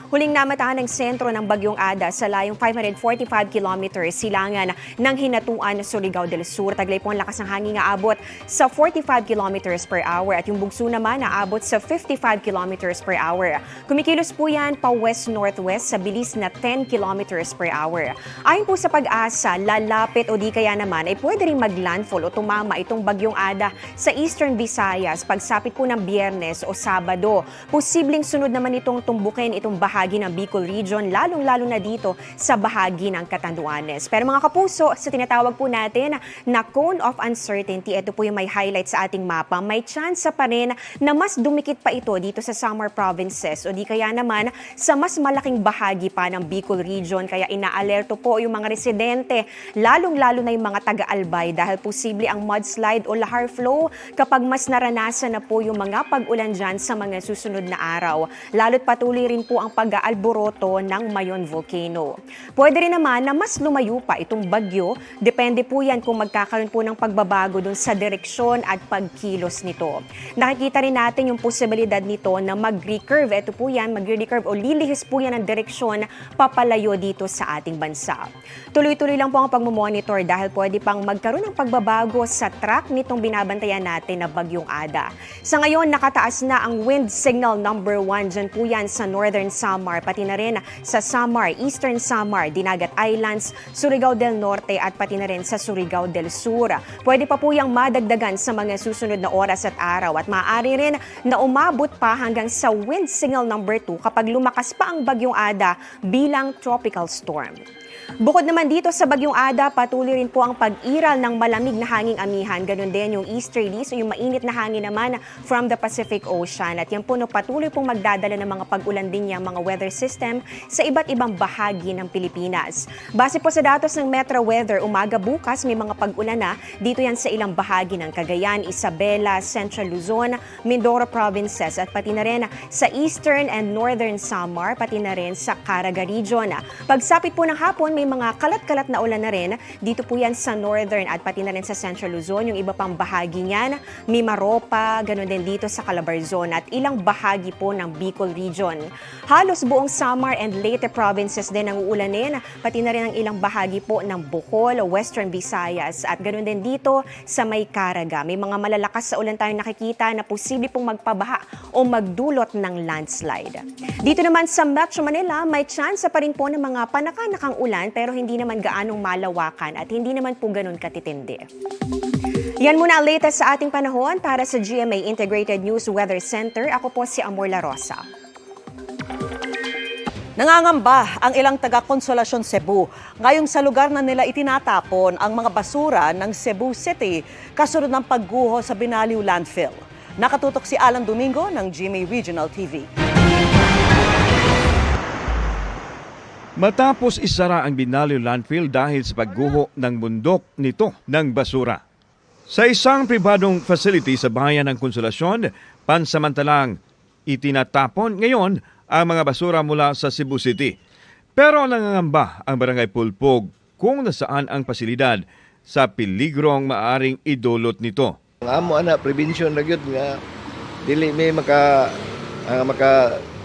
Huling namatahan ng sentro ng bagyong Ada sa layong 545 kilometers silangan ng Hinatuan, Surigao del Sur. Taglay po ang lakas ng hangin na abot sa 45 kilometers per hour at yung bugso naman naabot sa 55 kilometers per hour. Kumikilos po yan pa west-northwest sa bilis na 10 kilometers per hour. Ayon po sa pag-asa, lalapit o di kaya naman ay pwede rin maglandfall o tumama itong bagyong Ada sa Eastern Visayas pagsapit po ng Biyernes o Sabado. Posibleng sunod naman itong tumbukin itong bahagi ng Bicol Region, lalong-lalo na dito sa bahagi ng Catanduanes. Pero mga kapuso, sa tinatawag po natin na cone of uncertainty, ito po yung may highlight sa ating mapa, may chance pa rin na mas dumikit pa ito dito sa Samar Provinces o di kaya naman sa mas malaking bahagi pa ng Bicol Region. Kaya inaalerto po yung mga residente, lalong-lalo na yung mga taga-Albay dahil posible ang mudslide o lahar flow kapag mas naranasan na po yung mga pag-ulan dyan sa mga susunod na araw. Lalo't patuloy rin po ang pag-aalboroto ng Mayon Volcano. Pwede rin naman na mas lumayo pa itong bagyo. Depende po yan kung magkakaroon po ng pagbabago dun sa direksyon at pagkilos nito. Nakikita rin natin yung posibilidad nito na mag-recurve. Ito po yan, mag-recurve o lilihis po yan ang direksyon papalayo dito sa ating bansa. Tuloy-tuloy lang po ang pagmumonitor dahil pwede pang magkaroon ng pagbabago sa track nitong binabantayan natin na bagyong Ada. Sa ngayon, nakataas na ang wind signal number 1 dyan po yan sa Northern Samar, pati na rin sa Samar, Eastern Samar, Dinagat Islands, Surigao del Norte at pati na rin sa Surigao del Sur. Pwede pa po yung madagdagan sa mga susunod na oras at araw at maaari rin na umabot pa hanggang sa wind signal number 2 kapag lumakas pa ang bagyong Ada bilang tropical storm. Bukod naman dito sa bagyong Ada, patuloy rin po ang pag-iral ng malamig na hanging amihan. Ganun din yung easterlies o yung mainit na hangin naman from the Pacific Ocean. At yan po patuloy pong magdadala ng mga pag-ulan din yung mga weather system sa iba't ibang bahagi ng Pilipinas. Base po sa datos ng Metro Weather, umaga bukas may mga pag-ulan na dito yan sa ilang bahagi ng Cagayan, Isabela, Central Luzon, Mindoro Provinces at pati na rin sa Eastern and Northern Samar, pati na rin sa Caraga Region. Pagsapit po ng hapon, may mga kalat-kalat na ulan na rin. Dito po yan sa Northern at pati na rin sa Central Luzon. Yung iba pang bahagi niyan, Mimaropa, ganoon din dito sa Calabarzon at ilang bahagi po ng Bicol Region. Halos buong Samar and Leyte provinces din ang uulanin, pati na rin ang ilang bahagi po ng Bohol, Western Visayas at ganoon din dito sa may Caraga. May mga malalakas sa ulan tayong nakikita na posible pong magpabaha o magdulot ng landslide. Dito naman sa Metro Manila, may chance pa rin po ng mga panakanakang ulan pero hindi naman gaanong malawakan at hindi naman po ganun katitindi. Yan muna ang latest sa ating panahon para sa GMA Integrated News Weather Center. Ako po si Amor La Rosa. Nangangamba ang ilang taga-Consolacion Cebu ngayong sa lugar na nila itinatapon ang mga basura ng Cebu City kasunod ng pagguho sa Binaliw Landfill. Nakatutok si Alan Domingo ng GMA Regional TV. Matapos isara ang Binaliw Landfill dahil sa pagguho ng bundok nito ng basura. Sa isang pribadong facility sa bayan ng Consolacion, pansamantalang itinatapon ngayon ang mga basura mula sa Cebu City. Pero nangangamba ang Barangay Pulpog kung nasaan ang pasilidad sa peligrong maaring idulot nito. Ang amo ana prevention na gyud nga dili may maka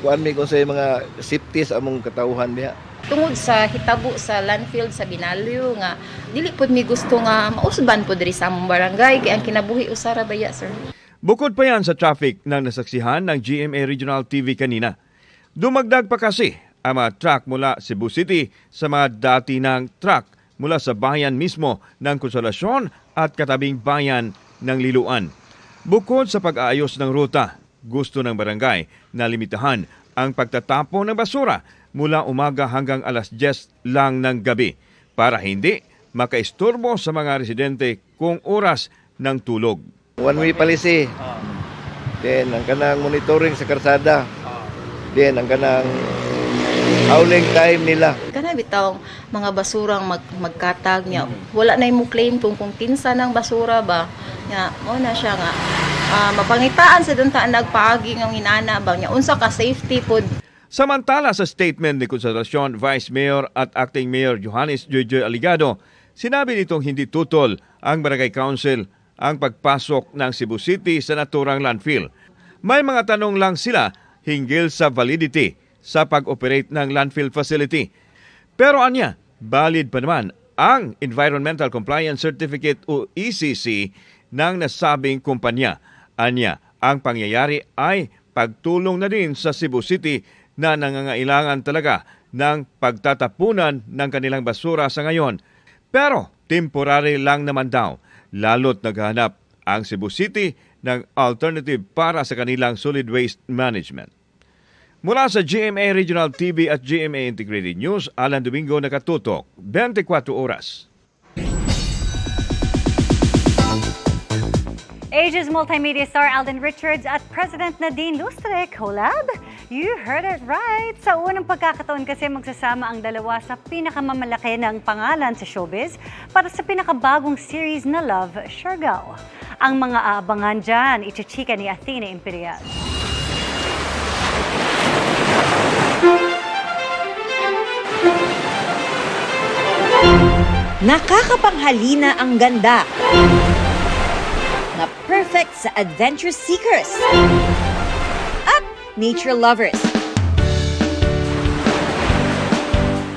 kuan mi kung sa mga safety sa among katawhan diha. Tungod sa hitabo sa landfill sa Binalyo nga dili pud mi gusto nga mausban pud diri sa among barangay kay ang kinabuhi usara baya, sir. Bukod pa yan sa traffic ng nasaksihan ng GMA Regional TV kanina, dumagdag pa kasi ang mga truck mula Cebu City sa mga dati ng truck mula sa bayan mismo ng Consolacion at katabing bayan ng Liloan. Bukod sa pag-aayos ng ruta, gusto ng barangay na limitahan ang pagtatapon ng basura mula umaga hanggang alas 10 lang ng gabi para hindi makaistorbo sa mga residente kung oras ng tulog. One-way policy. Then, ang kanang monitoring sa karsada. Then, ang kanang howling time nila. Kana bitaw mga basurang magkatag niya. Wala na mo claim kung kinsa ng basura ba. Nya mo na siya nga mapangitaan sa duntaan nagpaagi ng inana ba nya unsa ka safety pod. Samantala sa statement ni Consolacion Vice Mayor at Acting Mayor Johannes Joy Aligado, sinabi nitong hindi tutol ang Barangay Council ang pagpasok ng Cebu City sa naturang landfill. May mga tanong lang sila hinggil sa validity sa pag-operate ng landfill facility. Pero anya, valid pa naman ang Environmental Compliance Certificate o ECC ng nasabing kumpanya. Anya, ang pangyayari ay pagtulong na din sa Cebu City na nangangailangan talaga ng pagtatapunan ng kanilang basura sa ngayon. Pero temporary lang naman daw, lalo't naghahanap ang Cebu City ng alternative para sa kanilang solid waste management. Mula sa GMA Regional TV at GMA Integrated News, Alan Domingo nakatutok, 24 oras. Asia's multimedia star Alden Richards at President Nadine Lustre collab? You heard it right! Sa unang pagkakataon kasi magsasama ang dalawa sa pinakamamalaki ng pangalan sa showbiz para sa pinakabagong series na Love, Siargao. Ang mga aabangan dyan, ichichika ni Athena Imperial. Nakakapanghalina ang ganda na perfect sa adventure seekers at nature lovers.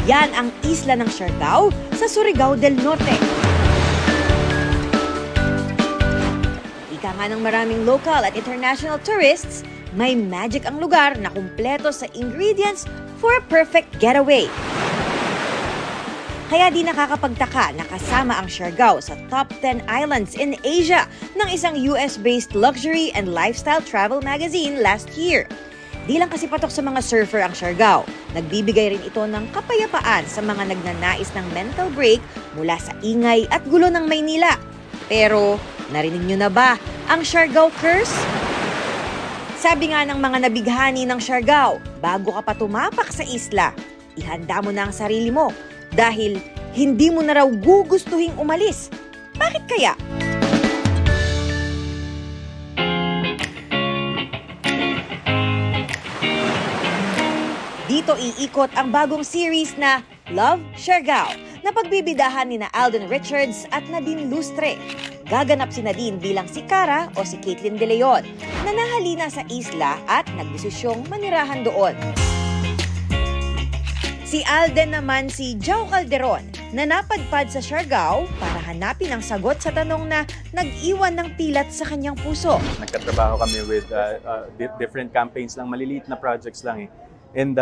Yan ang isla ng Siargao sa Surigao del Norte. Ika nga ng maraming local at international tourists, may magic ang lugar na kumpleto sa ingredients for a perfect getaway. Kaya di nakakapagtaka na kasama ang Siargao sa top 10 islands in Asia ng isang US-based luxury and lifestyle travel magazine last year. Di lang kasi patok sa mga surfer ang Siargao, nagbibigay rin ito ng kapayapaan sa mga nagnanais ng mental break mula sa ingay at gulo ng Maynila. Pero narinig nyo na ba ang Siargao Curse? Sabi nga ng mga nabighani ng Siargao, bago ka pa tumapak sa isla, ihanda mo na ang sarili mo dahil hindi mo na raw gugustuhing umalis. Bakit kaya? Dito iikot ang bagong series na Love, Siargao na pagbibidahan ni na Alden Richards at Nadine Lustre. Gaganap si Nadine bilang si Cara o si Caitlin De Leon na nahalina sa isla at nagdesisyong manirahan doon. Si Alden naman si Joe Calderon na napadpad sa Siargao para hanapin ang sagot sa tanong na nag-iwan ng pilat sa kanyang puso. Nagkatrabaho kami with different campaigns lang, maliliit na projects lang eh. And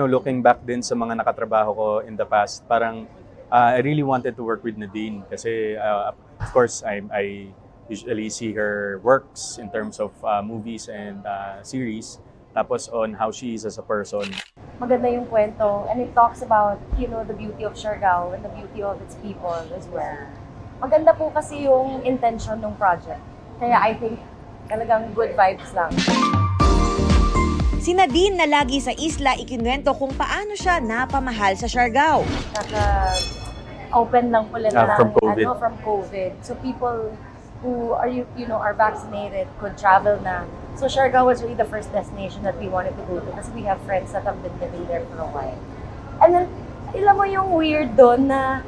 looking back din sa mga nakatrabaho ko in the past, parang I really wanted to work with Nadine kasi of course I usually see her works in terms of movies and series. Tapos on how she is as a person. Maganda yung kwento and it talks about, the beauty of Siargao and the beauty of its people as well. Maganda po kasi yung intention ng project. Kaya I think talagang good vibes lang. Si Nadine na lagi sa isla ikinwento kung paano siya napamahal sa Siargao. Open lang po lang from COVID. From COVID. So people who are vaccinated could travel na. So Siargao was really the first destination that we wanted to go to kasi we have friends that have been living there for a while. And then, ilan mo yung weird doon na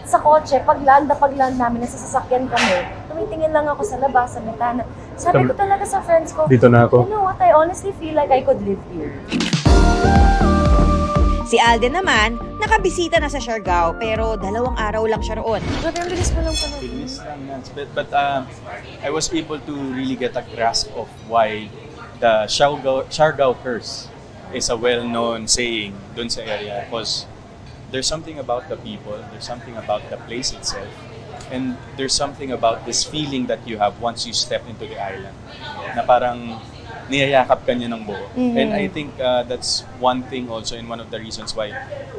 sa kotse, pagland namin, nasa sasakyan kami, tumitingin lang ako sa labas, sa metana. Sabi ko talaga sa friends ko, dito na ako. You know what, I honestly feel like I could live here. Si Alden naman, nakabisita na sa Siargao pero 2 araw lang siya roon. Grabe, ang bilis mo lang pala. Bilis lang yan. But I was able to really get a grasp of why the Siargao curse is a well-known saying dun sa area, because there's something about the people, there's something about the place itself, and there's something about this feeling that you have once you step into the island, na parang niyayakap ka niya ng buo. And I think that's one thing also, and one of the reasons why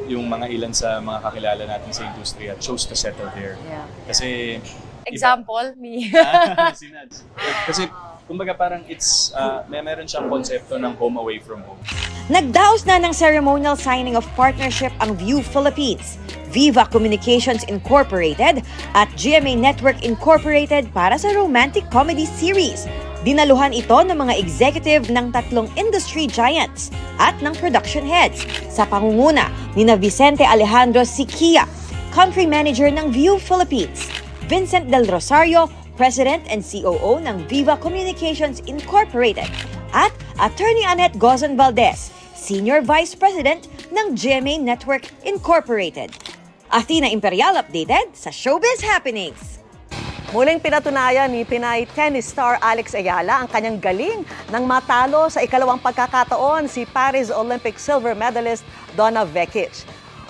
yung mga ilan sa mga kakilala natin sa industriya chose to settle there. Yeah. Kasi Example, me. si Nads. Kasi kumbaga parang it's meron siyang konsepto ng home away from home. Nagdaos na ng ceremonial signing of partnership ang View Philippines, Viva Communications Incorporated at GMA Network Incorporated para sa romantic comedy series. Dinaluhan ito ng mga executive ng 3 industry giants at ng production heads sa pangunguna ni Vicente Alejandro Siquia, country manager ng View Philippines, Vincent Del Rosario, President and COO ng Viva Communications Incorporated, at Attorney Annette Gozon Valdez, Senior Vice President ng GMA Network Incorporated. Athena Imperial updated sa Showbiz Happenings. Muling pinatunayan ni Pinay tennis star Alex Ayala ang kanyang galing nang matalo sa ikalawang pagkakataon si Paris Olympic silver medalist Donna Vekic.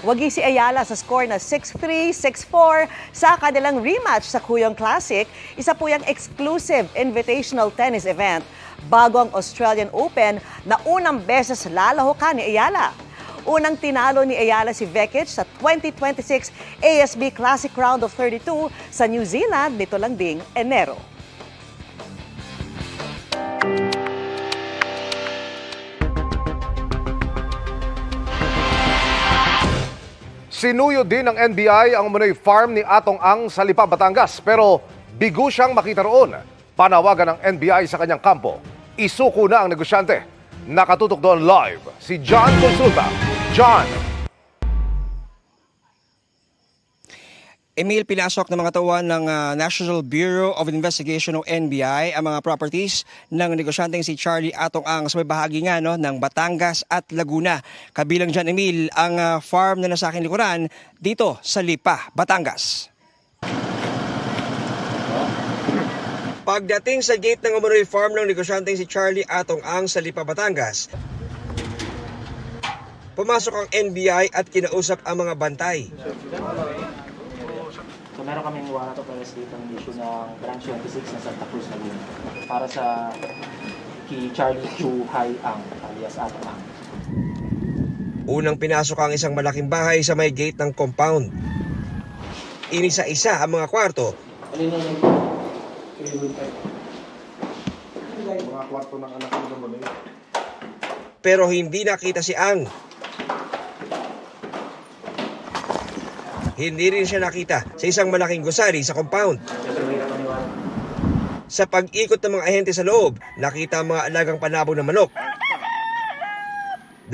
Wagi si Ayala sa score na 6-3, 6-4 sa kanilang rematch sa Kuyong Classic, isa po yung exclusive invitational tennis event bago ang Australian Open na unang beses lalahukan ni Ayala. Unang tinalo ni Ayala si Vekic sa 2026 ASB Classic Round of 32 sa New Zealand nito lang ding Enero. Sinuyo din ng NBI ang Umunoy Farm ni Atong Ang sa Lipa, Batangas, pero bigo siyang makita roon. Panawagan ng NBI sa kanyang kampo. Isuko na ang negosyante. Nakatutok doon live si John Consulta. John! Emil, pinasok ng mga tauhan ng National Bureau of Investigation o NBI ang mga properties ng negosyanteng si Charlie Atong Ang sa may bahagi nga ng Batangas at Laguna. Kabilang dyan, Emil, ang farm na nasa aking likuran dito sa Lipa, Batangas. Pagdating sa gate ng Umunoy Farm ng negosyanteng si Charlie Atong Ang sa Lipa, Batangas, pumasok ang NBI at kinausap ang mga bantay. So meron kaming warrant of arrest dito ng issue ng branch 26 ng Santa Cruz, Laguna para sa kay Charlie Chu Hai Ang alias Atong Ang. Unang pinasok ang isang malaking bahay sa may gate ng compound. Inisa-isa ang mga kwarto. Mga kwarto ng anak ko naman eh. Pero hindi nakita si Ang. Hindi rin siya nakita sa isang malaking gusali sa compound. Sa pag-ikot ng mga ahente sa loob, nakita ang mga alagang panabong na manok,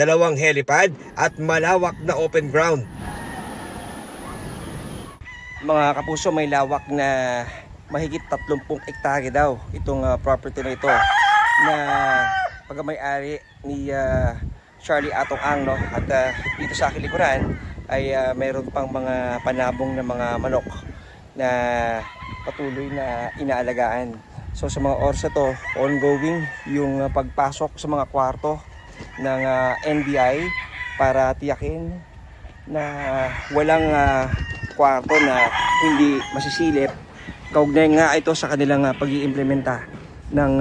2 helipad at malawak na open ground. Mga kapuso, may lawak na mahigit 30 hektare daw itong property na ito na pagkamay-ari ni Charlie Atong Ang, no? At dito sa aking likuran ay mayroon pang mga panabong na mga manok na patuloy na inaalagaan. So sa mga oras to, ongoing yung pagpasok sa mga kwarto ng NBI para tiyakin na walang kwarto na hindi masisilip. Kaugnay nga ito sa kanilang pag-iimplementa ng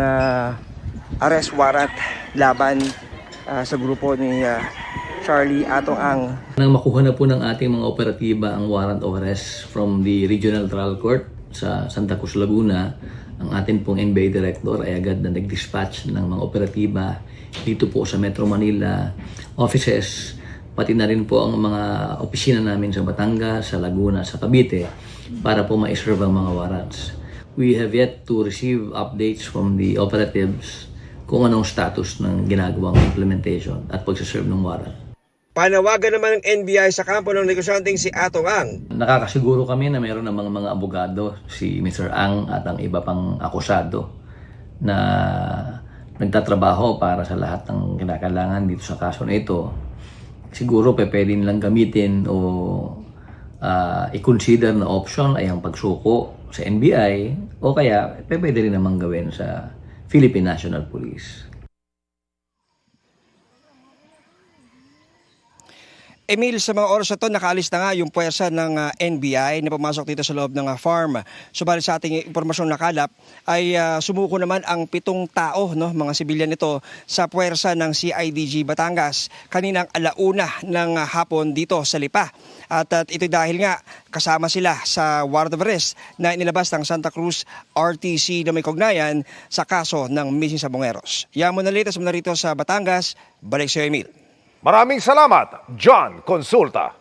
arrest warrant laban sa grupo ni Charlie Atong Ang. Nang makuha na po ng ating mga operatiba ang warrant of arrest from the Regional Trial Court sa Santa Cruz, Laguna, ang ating pong NBI Director ay agad na nag-dispatch ng mga operatiba dito po sa Metro Manila offices, pati na rin po ang mga opisina namin sa Batangas, sa Laguna, sa Cavite para po ma-serve ang mga warrants. We have yet to receive updates from the operatives kung anong status ng ginagawang implementation at pagsaserve ng warrant. Panawagan naman ng NBI sa kampo ng negosyanteng si Atong Ang. Nakakasiguro kami na mayroon namang mga abogado, si Mr. Ang at ang iba pang akusado na nagtatrabaho para sa lahat ng kinakailangan dito sa kaso na ito. siguro pwede nilang gamitin o i-consider na option ay ang pagsuko sa NBI o kaya pwede rin namang gawin sa Philippine National Police. Emil, sa mga oras na ito, nakaalis na nga yung puwersa ng NBI na pumasok dito sa loob ng farm. Subalit sa ating impormasyong nakalap ay sumuko naman ang 7 tao, no, mga sibilyan nito sa puwersa ng CIDG Batangas kaninang 1:00 ng hapon dito sa Lipa. At ito dahil nga kasama sila sa warrant of arrest na inilabas ng Santa Cruz RTC na may kognayan sa kaso ng missing sabongeros. Yan mo na latest muna rito sa Batangas. Balik sa Emil. Maraming salamat, John Consulta.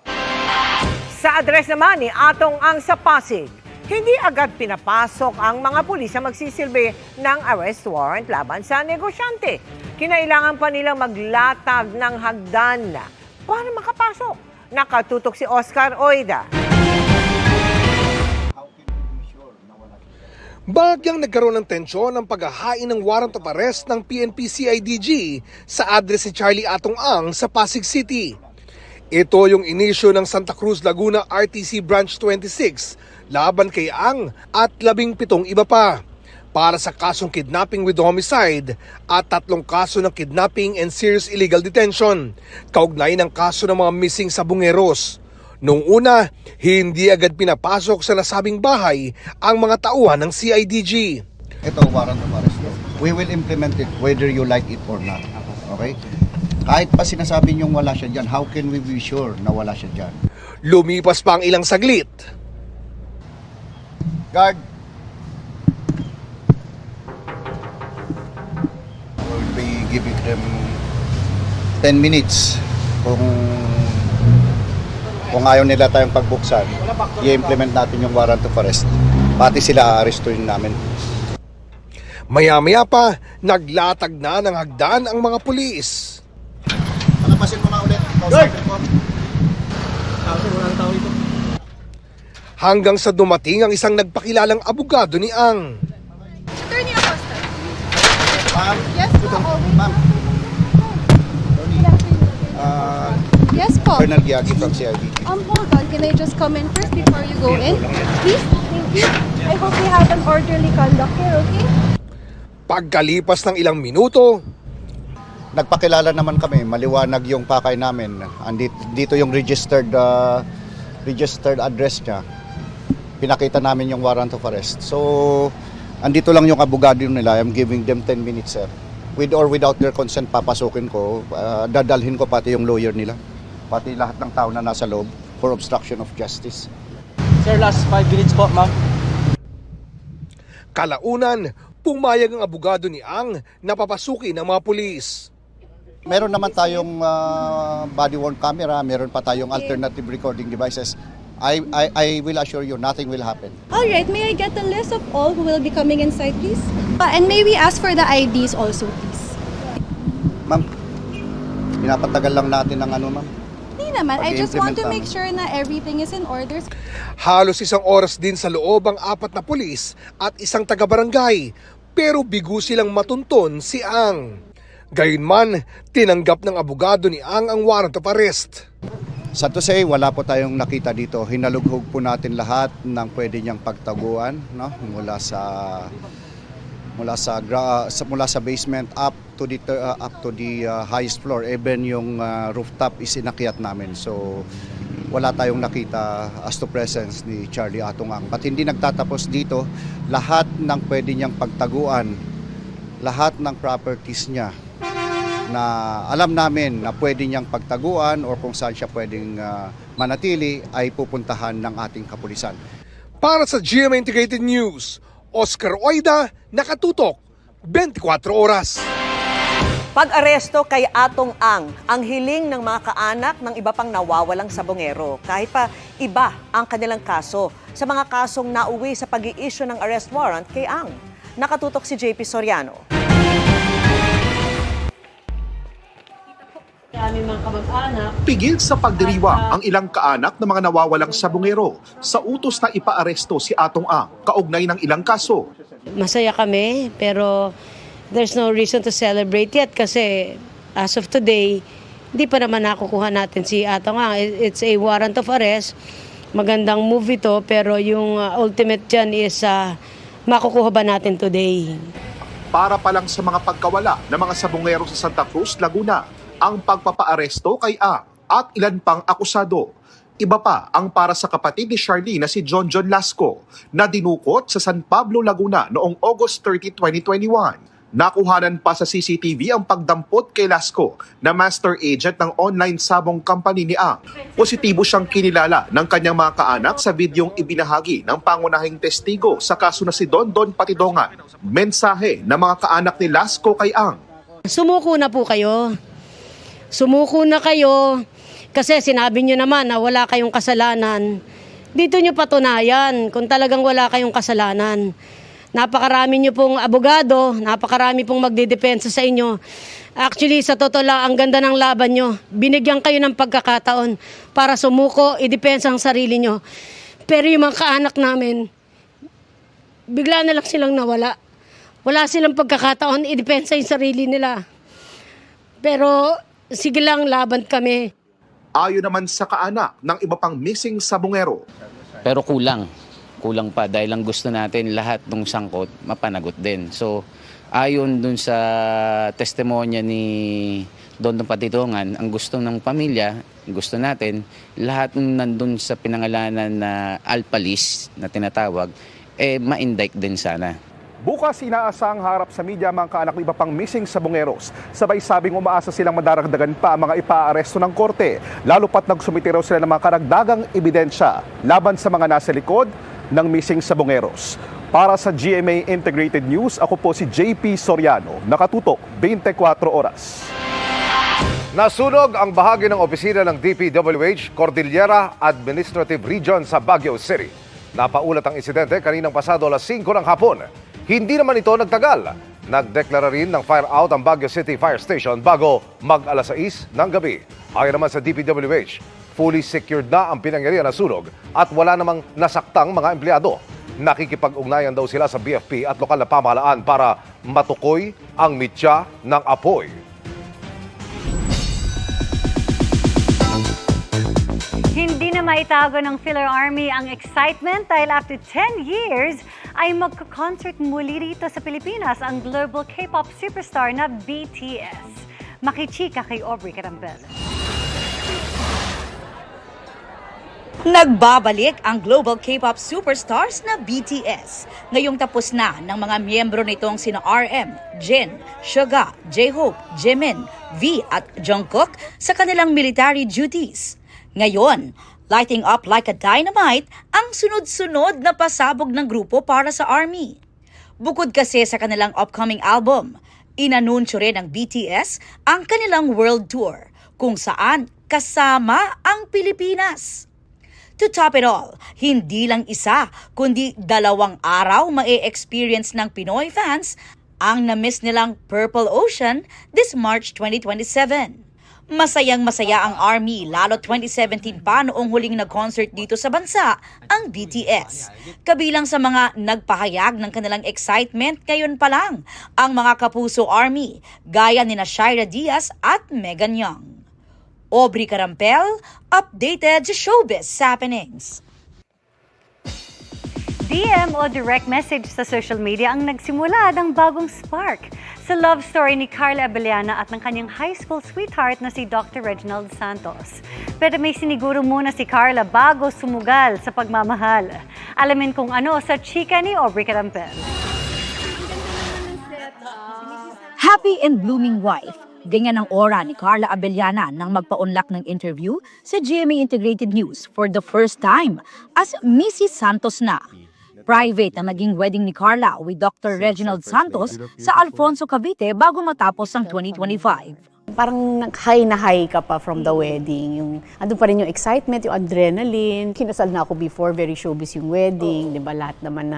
Sa address naman ni Atong Ang sa Pasig, hindi agad pinapasok ang mga pulis na magsisilbi ng arrest warrant laban sa negosyante. Kinailangan pa nilang maglatag ng hagdan para makapasok. Nakatutok si Oscar Oida. Bagyang nagkaroon ng tensyon ang paghahain ng warrant of arrest ng PNP-CIDG sa address ni Charlie Atong Ang sa Pasig City. Ito yung inisyo ng Santa Cruz Laguna RTC Branch 26 laban kay Ang at 17 iba pa para sa kasong kidnapping with homicide at 3 kaso ng kidnapping and serious illegal detention, kaugnay ng kaso ng mga missing sabongeros. Noong una, hindi agad pinapasok sa nasabing bahay ang mga tauhan ng CIDG. Ito, warrant of arrest. We will implement it whether you like it or not. Okay? Kahit pa sinasabi niyong wala siya dyan, how can we be sure na wala siya dyan? Lumipas pa ang ilang saglit. Guard! We'll be giving them 10 minutes kung ayaw nila tayong pagbuksan, i-implement natin yung warrant of arrest. Pati sila aarestuin namin. Maya-maya pa, naglatag na ng hagdan ang mga pulis. Palapasin mo na ulit. Hanggang sa dumating ang isang nagpakilalang abogado ni Ang. Attorney Acosta. Ma'am? Yes po. Ma'am? Yes po. Colonel Giagi from CID. Hold on. Can I just come in first before you go in? Please? Thank you. I hope we have an orderly conduct here, okay? Pagkalipas ng ilang minuto, nagpakilala naman kami, maliwanag yung pakay namin. Dito yung registered address niya. Pinakita namin yung warrant of arrest. So, andito lang yung abogado nila. I'm giving them 10 minutes, sir. With or without their consent, papasukin ko. Dadalhin ko pati yung lawyer nila. Pati lahat ng tao na nasa loob for obstruction of justice. Sir, last 5 minutes po, ma'am. Kalaunan, pumayag ang abogado ni Ang na papasukin ng mga pulis. Meron naman tayong body-worn camera, meron pa tayong alternative recording devices. I will assure you, nothing will happen. Alright, may I get a list of all who will be coming inside, please? And may we ask for the IDs also, please? Ma'am, pinapatagal lang natin ng ma'am. Hindi naman, I just want to make sure na everything is in order. Halos 1 oras din sa loob ang 4 na pulis at isang taga-barangay, pero bigo silang matunton si Ang. Gayunman, tinanggap ng abogado ni Ang warrant of arrest. Sa to say, wala po tayong nakita dito. Hinalughog po natin lahat ng pwede niyang pagtaguan, no? Mula sa basement up to the highest floor. Even yung rooftop is inakyat namin. So wala tayong nakita as to presence ni Charlie Atong Ang. But hindi nagtatapos dito. Lahat ng pwede niyang pagtaguan, lahat ng properties niya na alam namin na pwede niyang pagtaguan o kung saan siya pwedeng manatili ay pupuntahan ng ating kapulisan. Para sa GMA Integrated News, Oscar Oida, nakatutok, 24 oras. Pag-aresto kay Atong Ang hiling ng mga kaanak ng iba pang nawawalang sabongero. Kahit pa iba ang kanilang kaso sa mga kasong nauwi sa pag-i-issue ng arrest warrant kay Ang. Nakatutok si JP Soriano. Pigil sa pagdiriwang ang ilang kaanak ng mga nawawalang sabongero sa utos na ipaaresto si Atong Ang kaugnay ng ilang kaso. Masaya kami pero there's no reason to celebrate yet kasi as of today, Hindi pa naman nakukuha natin si Atong Ang. It's a warrant of arrest. Magandang movie to, pero yung ultimate dyan is makukuha ba natin today? Para pa lang sa mga pagkawala ng mga sabungero sa Santa Cruz, Laguna, ang pagpapaaresto kay Ang at ilan pang akusado. Iba pa ang para sa kapatid ni Charlie na si John Lasco na dinukot sa San Pablo, Laguna noong August 30, 2021. Nakuhanan pa sa CCTV ang pagdampot kay Lasco na master agent ng online sabong company ni Ang. Positibo siyang kinilala ng kanyang mga kaanak sa videong ibinahagi ng pangunahing testigo sa kaso na si Don Patidongan. Mensahe ng mga kaanak ni Lasco kay Ang. Sumuko na po kayo. Sumuko na kayo. Kasi sinabi nyo naman na wala kayong kasalanan. Dito nyo patunayan kung talagang wala kayong kasalanan. Napakarami nyo pong abogado, napakarami pong magdidepensa sa inyo. Actually, sa totoo lang, ang ganda ng laban nyo. Binigyan kayo ng pagkakataon para sumuko, idepensa ang sarili nyo. Pero yung mga kaanak namin, bigla na lang silang nawala. Wala silang pagkakataon, idepensa yung sarili nila. Pero sige lang, laban kami. Ayon naman sa kaanak ng iba pang missing sabungero. Pero kulang pa dahil lang gusto natin lahat ng sangkot mapanagot din. So ayon dun sa testimonya ni Don Patidongan, ang gusto ng pamilya, gusto natin lahat ng nandun sa pinangalanan na alpalis na tinatawag, ma-indict din sana. Bukas inaasang harap sa media mga kaanak ng iba pang missing sabungeros. Sabay sabing umaasa silang madaragdagan pa ang mga ipaaresto ng korte. Lalo pat nagsumiti raw sila ng mga karagdagang ebidensya laban sa mga nasa likod ng missing sabungeros. Para sa GMA Integrated News, ako po si JP Soriano. Nakatutok 24 oras. Nasunog ang bahagi ng opisina ng DPWH Cordillera Administrative Region sa Baguio City. Napaulat ang insidente kaninang pasado alas 5 ng hapon. Hindi naman ito nagtagal. Nagdeklara rin ng fire out ang Baguio City Fire Station bago mag-alas 6 ng gabi. Ayon naman sa DPWH, fully secured na ang pinangyarihan na sunog at wala namang nasaktang mga empleyado. Nakikipag-ugnayan daw sila sa BFP at lokal na pamahalaan para matukoy ang mitya ng apoy. Hindi na maitago ng Filler Army ang excitement dahil after 10 years ay magko-concert muli rito sa Pilipinas ang global K-pop superstar na BTS. Makichika kay Aubrey Carampel. Nagbabalik ang global K-pop superstars na BTS. Ngayong tapos na ng mga miyembro nitong sina RM, Jin, Suga, J-Hope, Jimin, V at Jungkook sa kanilang military duties. Ngayon, lighting up like a dynamite ang sunod-sunod na pasabog ng grupo para sa ARMY. Bukod kasi sa kanilang upcoming album, inanunsyo rin ng BTS ang kanilang world tour kung saan kasama ang Pilipinas. To top it all, hindi lang isa kundi 2 araw ma-experience ng Pinoy fans ang na-miss nilang Purple Ocean this March 2027. Masayang-masaya ang ARMY lalo 2017 pa noong huling nag-concert dito sa bansa ang BTS. Kabilang sa mga nagpahayag ng kanilang excitement ngayon pa lang ang mga kapuso ARMY gaya ni Shaira Diaz at Megan Young. Aubrey Carampel, updated sa showbiz happenings. DM o direct message sa social media ang nagsimula ng bagong spark sa love story ni Carla Abellana at ng kanyang high school sweetheart na si Dr. Reginald Santos. Pero may siniguro muna si Carla bago sumugal sa pagmamahal. Alamin kung ano sa chika ni Aubrey Carampel. Happy and blooming wife. Ganyan ang aura ni Carla Abellana nang magpa-unlock ng interview sa GMA Integrated News for the first time as Mrs. Santos na. Private ang naging wedding ni Carla with Dr. Reginald Santos sa Alfonso, Cavite bago matapos ang 2025. Parang high na high ka pa from the wedding. Andun pa rin yung excitement, yung adrenaline. Kinasal na ako before, very showbiz yung wedding. Di ba? Lahat naman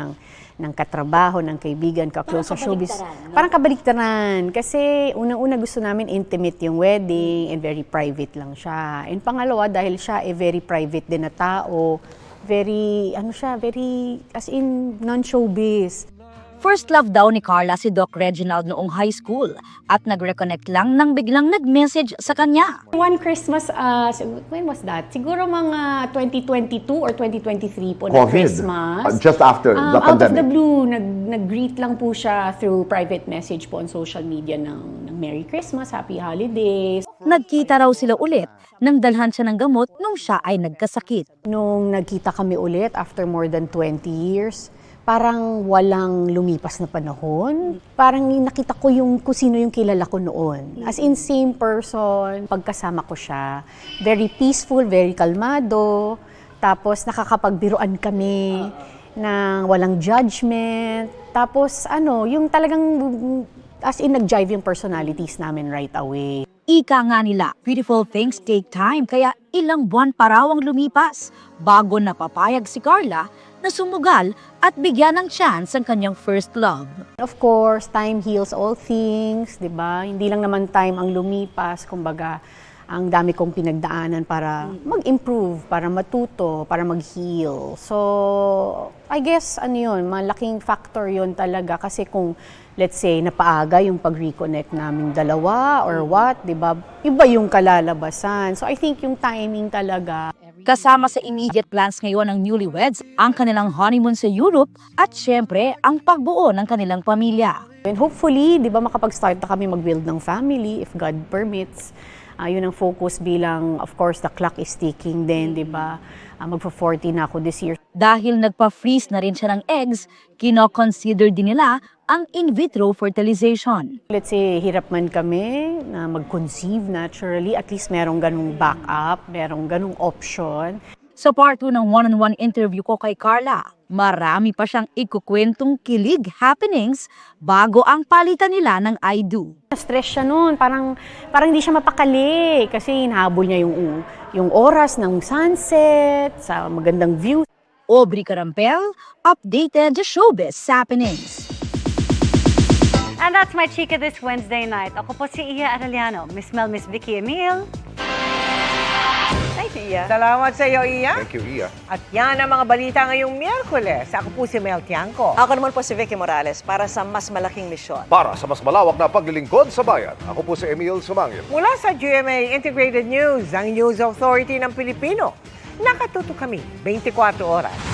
ng katrabaho, ng kaibigan, ka-close sa showbiz. Parang kabaliktaran. Kasi unang-una gusto namin intimate yung wedding and very private lang siya. And pangalawa, dahil siya very private din na tao, very, as in, non-showbiz. First love daw ni Carla si Doc Reginald noong high school at nag-reconnect lang nang biglang nag-message sa kanya. One Christmas, when was that? Siguro mga 2022 or 2023 po na Christmas. Just after the Out pandemic. of the blue, nag-greet lang po siya through private message po on social media ng Merry Christmas, Happy Holidays. Nagkita raw sila ulit nang dalhan siya ng gamot nung siya ay nagkasakit. Nung nagkita kami ulit after more than 20 years, parang walang lumipas na panahon. Parang nakita ko kung sino yung kilala ko noon. As in, same person. Pagkasama ko siya, very peaceful, very kalmado. Tapos nakakapagbiruan kami ng walang judgment. Tapos yung talagang as in nag-jive yung personalities namin right away. Ika nga nila, beautiful things take time kaya ilang buwan pa raw ang lumipas bago napapayag si Carla na sumugal at bigyan ng chance ang kanyang first love. Of course, time heals all things, di ba? Hindi lang naman time ang lumipas, kumbaga, ang dami kong pinagdaanan para mag-improve, para matuto, para mag-heal. So, I guess, malaking factor yun talaga kasi kung, let's say, napaaga yung pag-reconnect naming dalawa or what, di ba? Iba yung kalalabasan. So, I think yung timing talaga. Kasama sa immediate plans ngayon ng newlyweds ang kanilang honeymoon sa Europe at syempre ang pagbuo ng kanilang pamilya. And hopefully, di ba, makapag-start na kami mag-build ng family if God permits. Yun ang focus bilang, of course, the clock is ticking din, di ba? Magpa-40 na ako this year. Dahil nagpa-freeze na rin siya ng eggs, kino-consider din nila ang in vitro fertilization. Let's say, hirap man kami na mag-conceive naturally, at least merong ganung backup, merong ganung option. Sa part 2 ng one-on-one interview ko kay Carla, marami pa siyang ikukwentong kilig happenings bago ang palitan nila ng I do. Stress siya noon, parang hindi siya mapakali kasi hinahabol niya yung oras ng sunset, sa magandang view. Aubrey Carampel, updated sa showbiz happenings. And that's my chika this Wednesday night. Ako po si Iya Arellano, Miss Mel, Miss Vicky Emil. Thank you, Iya. Salamat sa iyo, Iya. Thank you, Iya. At yan ang mga balita ngayong Miyerkules. Ako po si Mel Tiangco. Ako naman po si Vicky Morales para sa mas malaking misyon. Para sa mas malawak na paglilingkod sa bayan, ako po si Emil Sumangil. Mula sa GMA Integrated News, ang News Authority ng Pilipino. Nakatuto kami 24 oras.